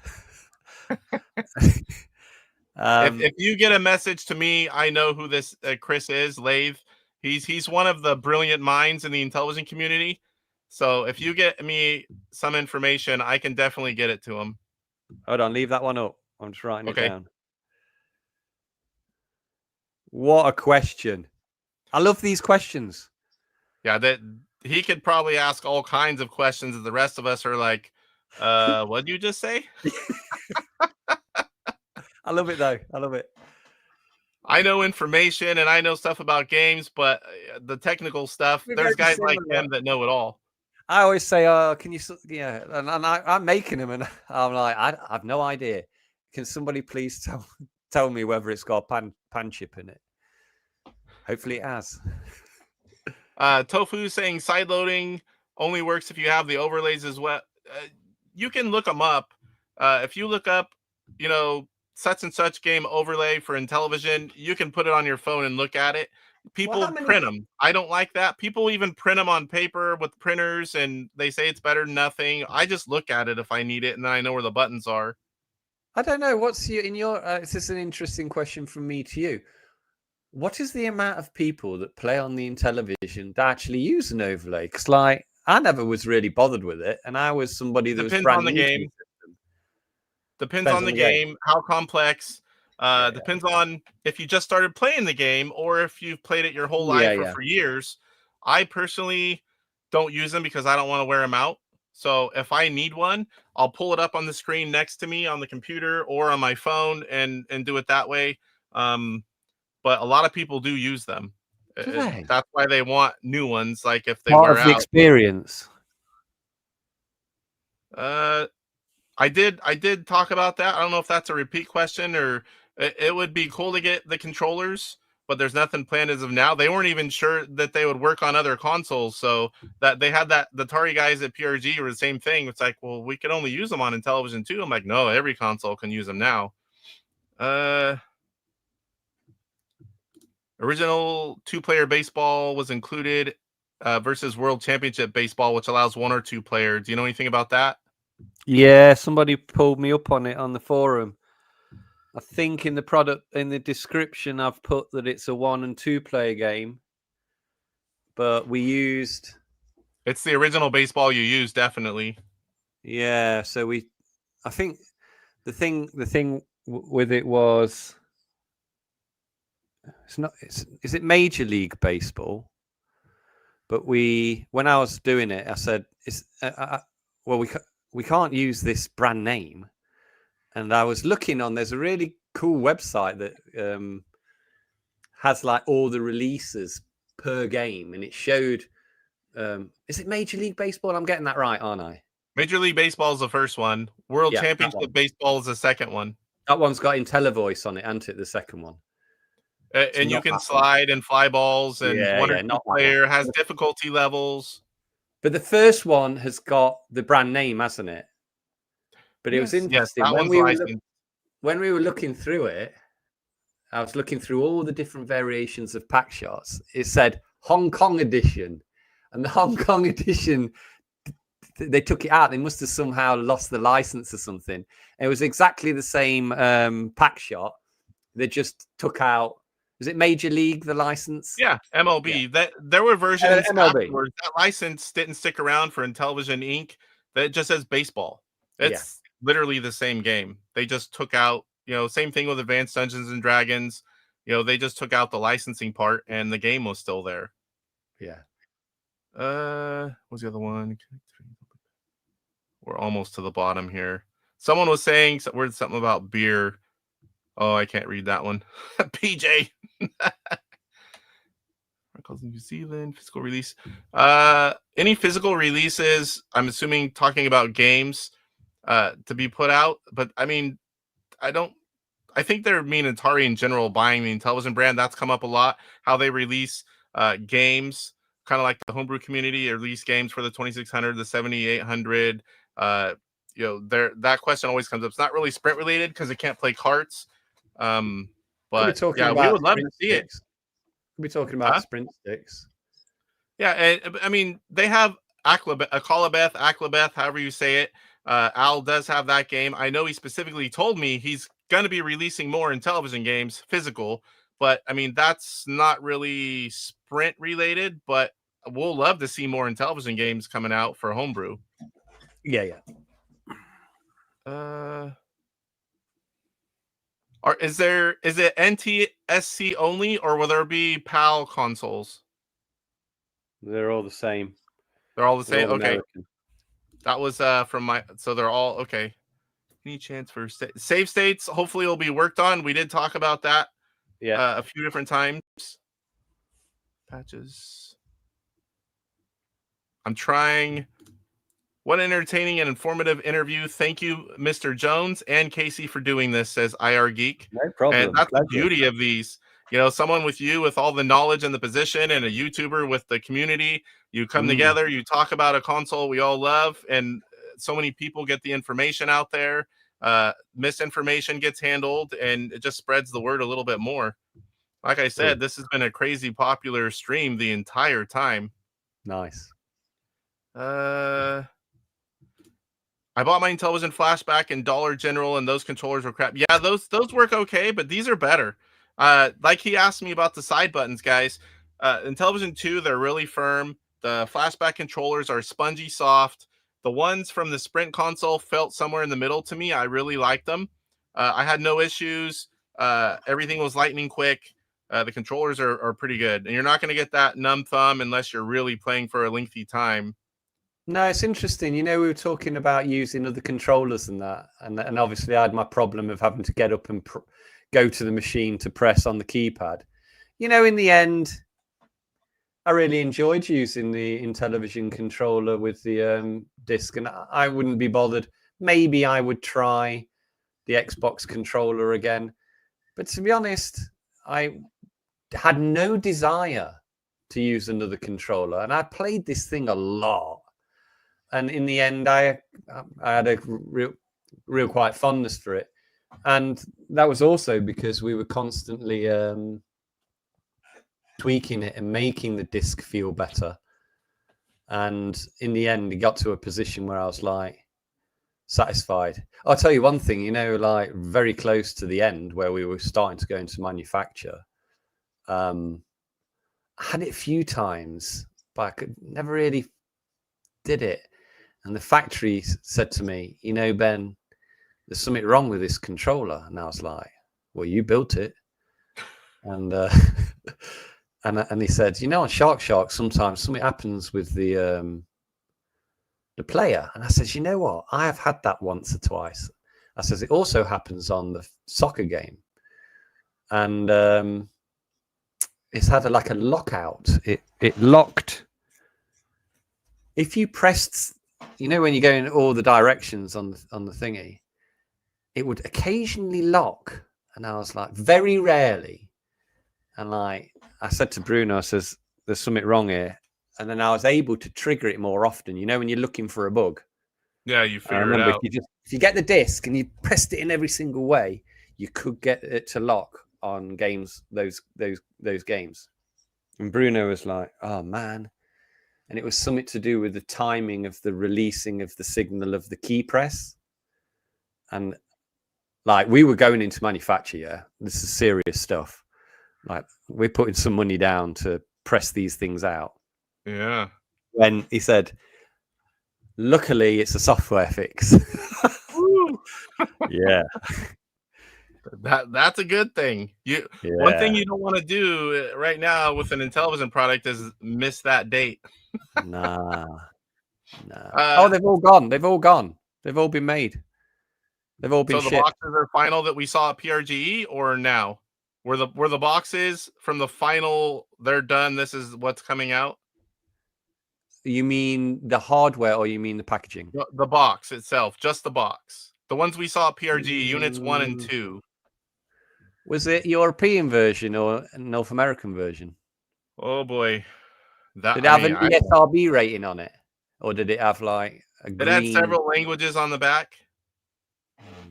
If you get a message to me, I know who this Chris is, Lathe. He's one of the brilliant minds in the Intellivision community. So if you get me some information, I can definitely get it to him. Hold on, leave that one up. I'm just writing it Okay. down. What a question. I love these questions. Yeah, that he could probably ask all kinds of questions that the rest of us are like, what did you just say? I love it though. I love it. I know information and I know stuff about games, but the technical stuff, We're there's very guys like similar. him that know it all. I always say, "Oh, can you?" Yeah, and I'm making them, and I'm like, I have no idea. Can somebody please tell me whether it's got a pan chip in it? Hopefully, it has. Tofu saying side loading only works if you have the overlays as well. You can look them up. If you look up, you know, such and such game overlay for Intellivision, you can put it on your phone and look at it. People print them. I don't like that. People even print them on paper with printers, and they say it's better than nothing. I just look at it if I need it, and then I know where the buttons are. I don't know. What's your this is an interesting question from me to you. What is the amount of people that play on the Intellivision that actually use an overlay? Because like I never was really bothered with it, and I was somebody that was brand on the new to game. the Depends on the game, how complex. Depends on if you just started playing the game or if you've played it your whole life or for years. I personally don't use them because I don't want to wear them out. So if I need one, I'll pull it up on the screen next to me on the computer or on my phone and do it that way. But a lot of people do use them. That's why they want new ones. Like if they wear out. Experience. I did talk about that. I don't know if that's a repeat question or it would be cool to get the controllers, but there's nothing planned as of now. They weren't even sure that they would work on other consoles. So that they had that the Atari guys at PRG were the same thing. It's like, well, we could only use them on Intellivision too. I'm like, no, every console can use them now. Original 2-player baseball was included versus World Championship baseball, which allows 1 or 2 players. Do you know anything about that? Yeah, somebody pulled me up on it on the forum. I think in the description, I've put that it's a 1 and 2 player game, but we used. It's the original baseball you used, definitely. Yeah, so I think the thing with it was, it's not. Is it Major League Baseball? But when I was doing it, I said, we can't use this brand name. And I was looking on, there's a really cool website that has like all the releases per game. And it showed, is it Major League Baseball? I'm getting that right, aren't I? Major League Baseball is the first one. World Championship Baseball is the second one. That one's got IntelliVoice on it, hasn't it? The second one. And you can slide and fly balls, and 1 or 2 player has difficulty levels. But the first one has got the brand name, hasn't it? But it was interesting. When we were looking through it, I was looking through all the different variations of pack shots. It said Hong Kong edition. And the Hong Kong edition, they took it out. They must have somehow lost the license or something. It was exactly the same pack shot. They just took out, was it Major League, the license? Yeah, MLB. Yeah. There were versions afterwards. That license didn't stick around for Intellivision Inc. That just says baseball. It's literally the same game. They just took out, same thing with Advanced Dungeons and Dragons. They just took out the licensing part and the game was still there. Yeah. What's the other one? We're almost to the bottom here. Someone was saying something about beer. Oh, I can't read that one. PJ. New Zealand physical release. Any physical releases, I'm assuming talking about games to be put out, but I mean, I think they're Atari in general buying the Intellivision brand. That's come up a lot, how they release games, kind of like the homebrew community, release games for the 2600, the 7800. That question always comes up. It's not really Sprint related because it can't play carts. But yeah, we would love to see it. We'll be talking about Sprint sticks. Yeah, and I mean, they have Aklabeth, however you say it. Al does have that game. I know he specifically told me he's going to be releasing more Intellivision games, physical, but I mean, that's not really Sprint related, but we'll love to see more Intellivision games coming out for homebrew. Yeah. Is it NTSC only, or will there be PAL consoles? They're all the same. They're all the same. All okay. American. That was from my. So they're all okay. Any chance for save states? Hopefully, will be worked on. We did talk about that. Yeah. A few different times. Patches. I'm trying. What entertaining and informative interview. Thank you, Mr. Jones and Casey, for doing this, says IR Geek. No problem. And that's Pleasure. the beauty of these. You know, someone with you with all the knowledge and the position, and a YouTuber with the community. You come together, you talk about a console we all love, and so many people get the information out there. Misinformation gets handled, and it just spreads the word a little bit more. Like I said, this has been a crazy popular stream the entire time. Nice. I bought my Intellivision Flashback in Dollar General, and those controllers were crap. Yeah, those work okay, but these are better. Like he asked me about the side buttons, guys. Intellivision 2, they're really firm. The Flashback controllers are spongy soft. The ones from the Sprint console felt somewhere in the middle to me. I really liked them. I had no issues. Everything was lightning quick. The controllers are pretty good. And you're not going to get that numb thumb unless you're really playing for a lengthy time. No, it's interesting. You know, we were talking about using other controllers and that. And obviously I had my problem of having to get up and go to the machine to press on the keypad. You know, in the end, I really enjoyed using the Intellivision controller with the disc, and I wouldn't be bothered. Maybe I would try the Xbox controller again. But to be honest, I had no desire to use another controller, and I played this thing a lot. And in the end, I had a real quite fondness for it. And that was also because we were constantly tweaking it and making the disc feel better. And in the end, it got to a position where I was like satisfied. I'll tell you one thing, you know, like very close to the end where we were starting to go into manufacture. I had it a few times, but I could never really did it. And the factory said to me, you know, Ben, there's something wrong with this controller. And I was like, well, you built it. And and he said, you know, on Shark, sometimes something happens with the player. And I said, you know what? I have had that once or twice. I says, it also happens on the soccer game. And it's had like a lockout. It locked. If you pressed, you know, when you go in all the directions on the thingy, it would occasionally lock. And I was like, very rarely. And like I said to Bruno, I says, there's something wrong here. And then I was able to trigger it more often. You know, when you're looking for a bug. Yeah, you figure it out. If you get the disc and you pressed it in every single way, you could get it to lock on games, those games. And Bruno was like, oh man. And it was something to do with the timing of the releasing of the signal of the key press. And like we were going into manufacture, yeah. This is serious stuff. Like we're putting some money down to press these things out. Yeah. When he said, luckily it's a software fix. Yeah. That's a good thing. One thing you don't want to do right now with an Intellivision product is miss that date. Nah. Oh, they've all gone. They've all been made. They've all been shipped. So the boxes are final that we saw at PRGE, or now? Were the boxes from the final, they're done, this is what's coming out? You mean the hardware, or you mean the packaging? The box itself, just the box. The ones we saw at PRGE, units 1 and 2. Was it European version or North American version? Oh boy. Did it have an ESRB rating on it? Or did it have like a green... It had several languages on the back.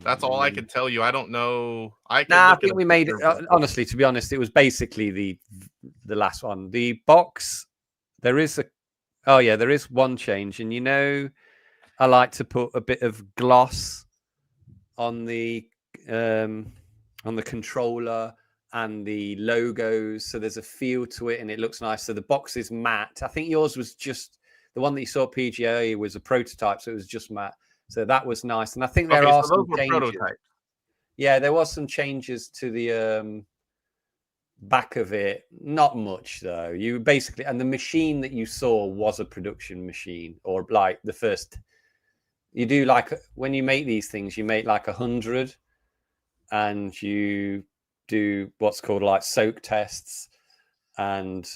That's all I could tell you. I don't know. I think we made it. Honestly, to be honest, it was basically the last one. The box, there is one change. And you know, I like to put a bit of gloss on the controller and the logos, so there's a feel to it and it looks nice. So the box is matte. I think yours was just the one that you saw at PGA was a prototype, so it was just matte. So that was nice. And I think there are some changes. Prototypes. Yeah, there was some changes to the back of it. Not much though. You basically, and the machine that you saw was a production machine, or like the first. You do like when you make these things, you make like 100, and you do what's called like soak tests, and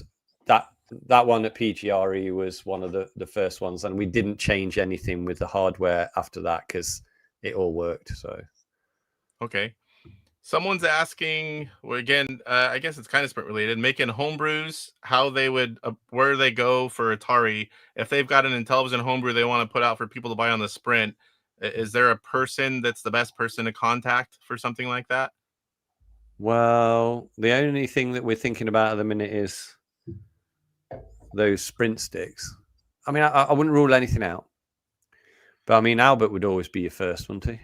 that one at PGRE was one of the first ones, and we didn't change anything with the hardware after that because it all worked. So okay, someone's asking, well, again, I guess it's kind of Sprint related, making homebrews, how they would where they go for Atari if they've got an Intellivision homebrew they want to put out for people to buy on the Sprint. Is there a person that's the best person to contact for something like that? Well, the only thing that we're thinking about at the minute is those Sprint sticks. I mean, I wouldn't rule anything out, but I mean, Albert would always be your first, wouldn't he?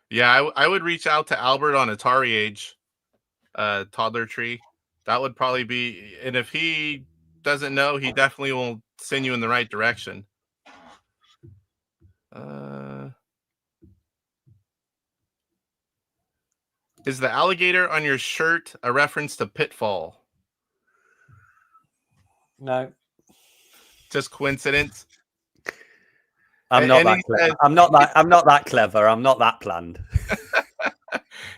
Yeah, I would reach out to Albert on AtariAge, toddler tree. That would probably be, and if he doesn't know, he definitely will send you in the right direction. Is the alligator on your shirt a reference to Pitfall? No. Just coincidence? I'm not that clever. I'm not that clever. I'm not that planned.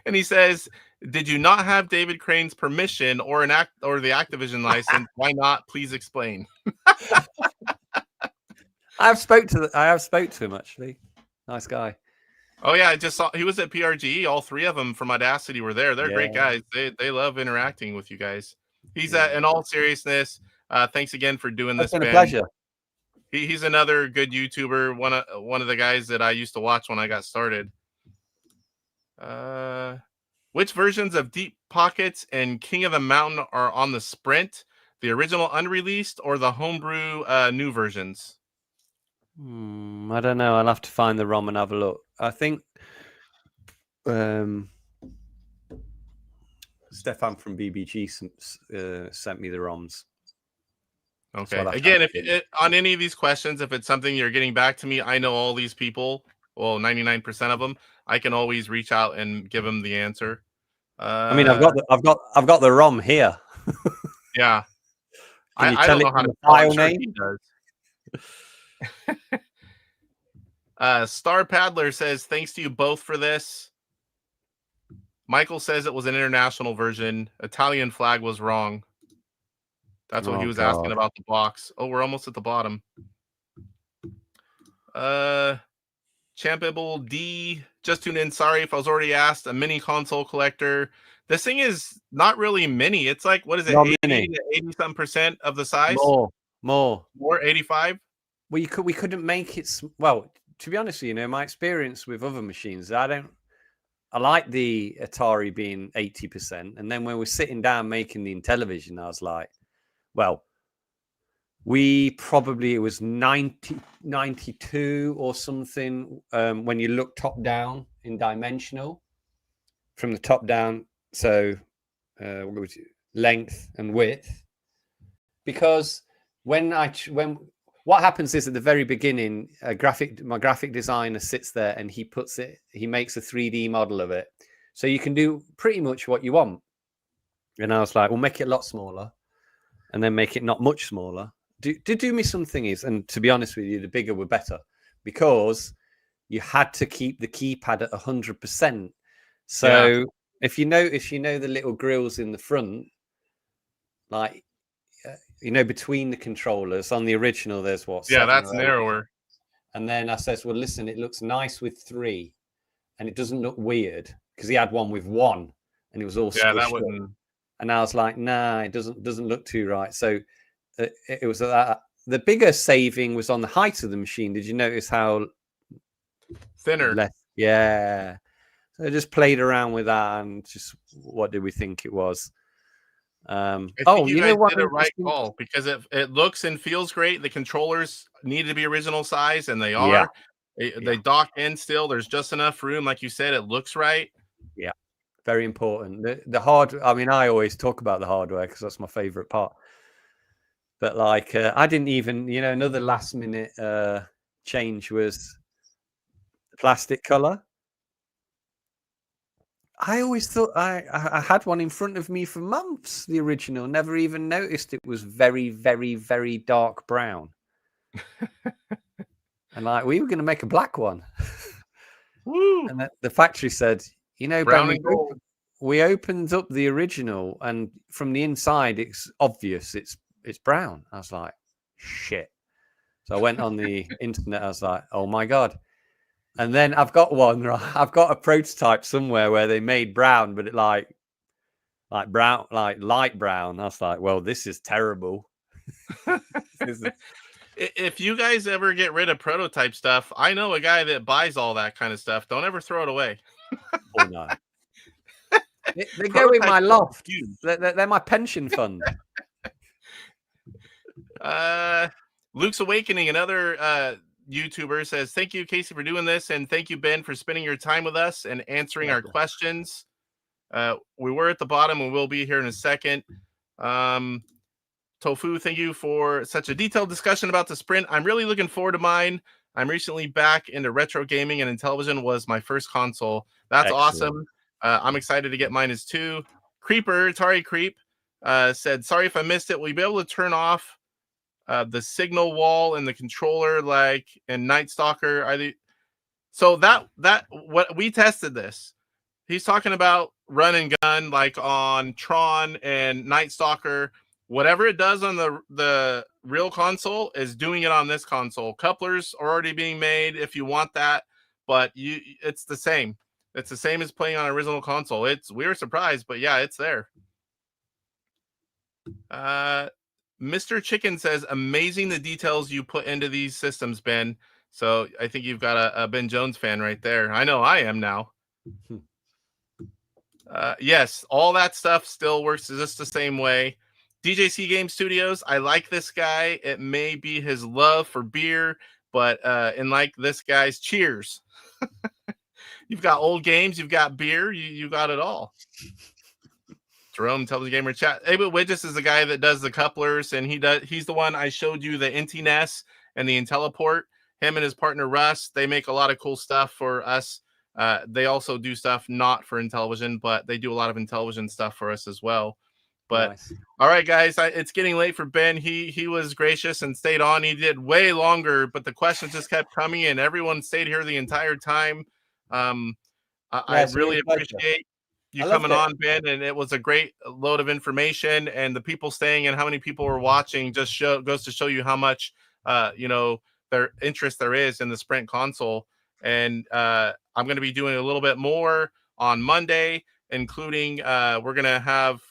And he says, did you not have David Crane's permission or the Activision license? Why not? Please explain. I have spoke to him actually. Nice guy. Oh yeah, I just saw he was at PRGE. All three of them from Audacity were there. They're great guys. They love interacting with you guys. He's in all seriousness. Thanks again for doing this. It's been a pleasure. He's another good YouTuber. One of the guys that I used to watch when I got started. Which versions of Deep Pockets and King of the Mountain are on the Sprint? The original unreleased or the homebrew new versions? I don't know. I'll have to find the ROM and have a look. I think Stefan from BBG sent me the ROMs. Okay. Again, if on any of these questions, if it's something you're getting back to me, I know all these people. Well, 99% of them. I can always reach out and give them the answer. I mean, I've got the ROM here. Yeah. I don't know how to file name. He does. Star Paddler says, thanks to you both for this. Michael says it was an international version. Italian flag was wrong. That's what he was asking about the box. Oh, we're almost at the bottom. Champable D, just tuned in. Sorry if I was already asked. A mini console collector. This thing is not really mini. It's like, what is it? 80-something% of the size? More. 85? Well, we couldn't make it. Well, to be honest with you, my experience with other machines, I like the Atari being 80%. And then when we're sitting down making the Intellivision, I was like, well, it was 92 or something when you look top down in dimensional from the top down. So length and width, because what happens is at the very beginning, my graphic designer sits there and he makes a 3D model of it. So you can do pretty much what you want. And I was like, we'll make it a lot smaller and then make it not much smaller. Do me some thingies. And to be honest with you, the bigger were better because you had to keep the keypad at 100%. So if you notice, the little grills in the front, like, between the controllers on the original, there's what? Yeah, that's narrower. And then I says, well, listen, it looks nice with 3 and it doesn't look weird because he had one with 1 and it was all squished that wouldn't. up. And I was like, nah, it doesn't look too right. So it was the bigger saving was on the height of the machine. Did you notice how thinner? Yeah. So I just played around with that and just what did we think it was? I think you guys did a right call because it looks and feels great. The controllers need to be original size, and they are. They dock in still. There's just enough room, like you said. It looks right. Yeah, very important. The hardware. I mean, I always talk about the hardware because that's my favorite part. But like, I didn't even, another last minute change was the plastic color. I always thought I had one in front of me for months, the original. Never even noticed it was very, very, very dark brown. And like, we were going to make a black one. Woo! And the factory said, Brown Ben, and gold. we opened up the original, and from the inside, it's obvious it's brown. I was like, shit. So I went on the internet. I was like, oh my God. And then I've got one, right? I've got a prototype somewhere where they made brown, but it like brown, like light brown. I was like, well, this is terrible. If you guys ever get rid of prototype stuff, I know a guy that buys all that kind of stuff. Don't ever throw it away. Oh no. They go in my loft. They're my pension fund. Luke's Awakening, another YouTuber, says, thank you, Casey, for doing this, and thank you, Ben, for spending your time with us and answering our questions. We were at the bottom and we'll be here in a second. Tofu, thank you for such a detailed discussion about the Sprint. I'm really looking forward to mine. I'm recently back into retro gaming, and Intellivision was my first console. That's awesome. I'm excited to get mine as too. Creeper, Atari Creep, said, sorry if I missed it. Will you be able to turn off the signal wall in the controller like in Night Stalker? So that what we tested this. He's talking about run and gun like on Tron and Night Stalker. Whatever it does on the real console is doing it on this console. Couplers are already being made if you want that, but it's the same. It's the same as playing on an original console. We were surprised, but yeah, it's there. Mr. Chicken says, amazing the details you put into these systems, Ben. So I think you've got a Ben Jones fan right there. I know I am now. Yes, all that stuff still works just the same way. DJC Game Studios, I like this guy. It may be his love for beer, but and like this guy's cheers. You've got old games, you've got beer, you got it all. Jerome tells the gamer chat. Abel Widgets is the guy that does the couplers, and he's the one I showed you the NTNES and the Intelleport. Him and his partner Russ, they make a lot of cool stuff for us. They also do stuff not for Intellivision, but they do a lot of Intellivision stuff for us as well. But nice. All right, guys, it's getting late for Ben. He was gracious and stayed on. He did way longer, but the questions just kept coming, and everyone stayed here the entire time. I really appreciate you coming on, Ben, and it was a great load of information. And the people staying and how many people were watching just goes to show you how much their interest there is in the Sprint console. And I'm going to be doing a little bit more on Monday, including we're going to have,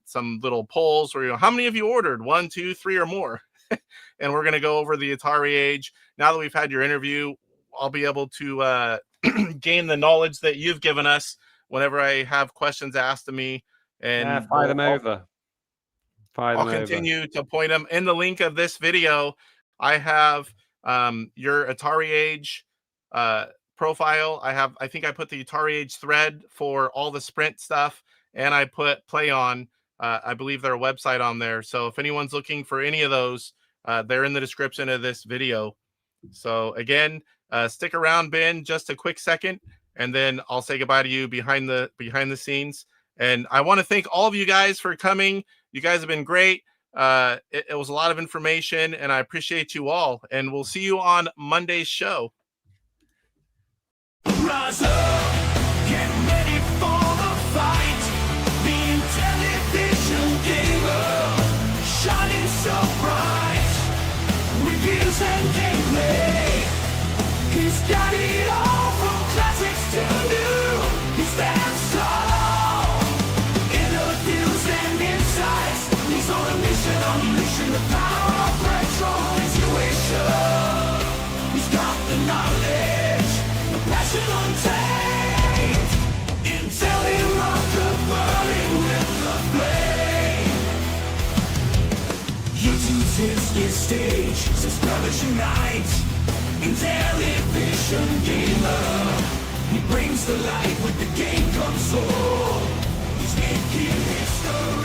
some little polls where, how many of you ordered 1, 2, 3 or more? And we're going to go over the AtariAge. Now that we've had your interview, I'll be able to gain the knowledge that you've given us whenever I have questions asked of me. And fire them over. I'll continue to point them. In the link of this video, I have your AtariAge profile. I think I put the AtariAge thread for all the Sprint stuff, and I put Plaion, I believe, their website on there. So if anyone's looking for any of those, they're in the description of this video. So again, stick around, Ben, just a quick second, and then I'll say goodbye to you behind the scenes. And I want to thank all of you guys for coming. You guys have been great. It was a lot of information, and I appreciate you all. And we'll see you on Monday's show. Rise up, get ready for the fight. The Intellivision gamer, shining so bright. Reviews and gameplay, he's got it all from classics to new. He stands tall, interviews and insights. He's on a mission, unleashing the power of retro intuition. He's got the knowledge, passion untamed. Intelli rock the burning with the flame. YouTube's his stage, since brothers unite. Intellivision gamer. He brings the light with the game console. He's making history.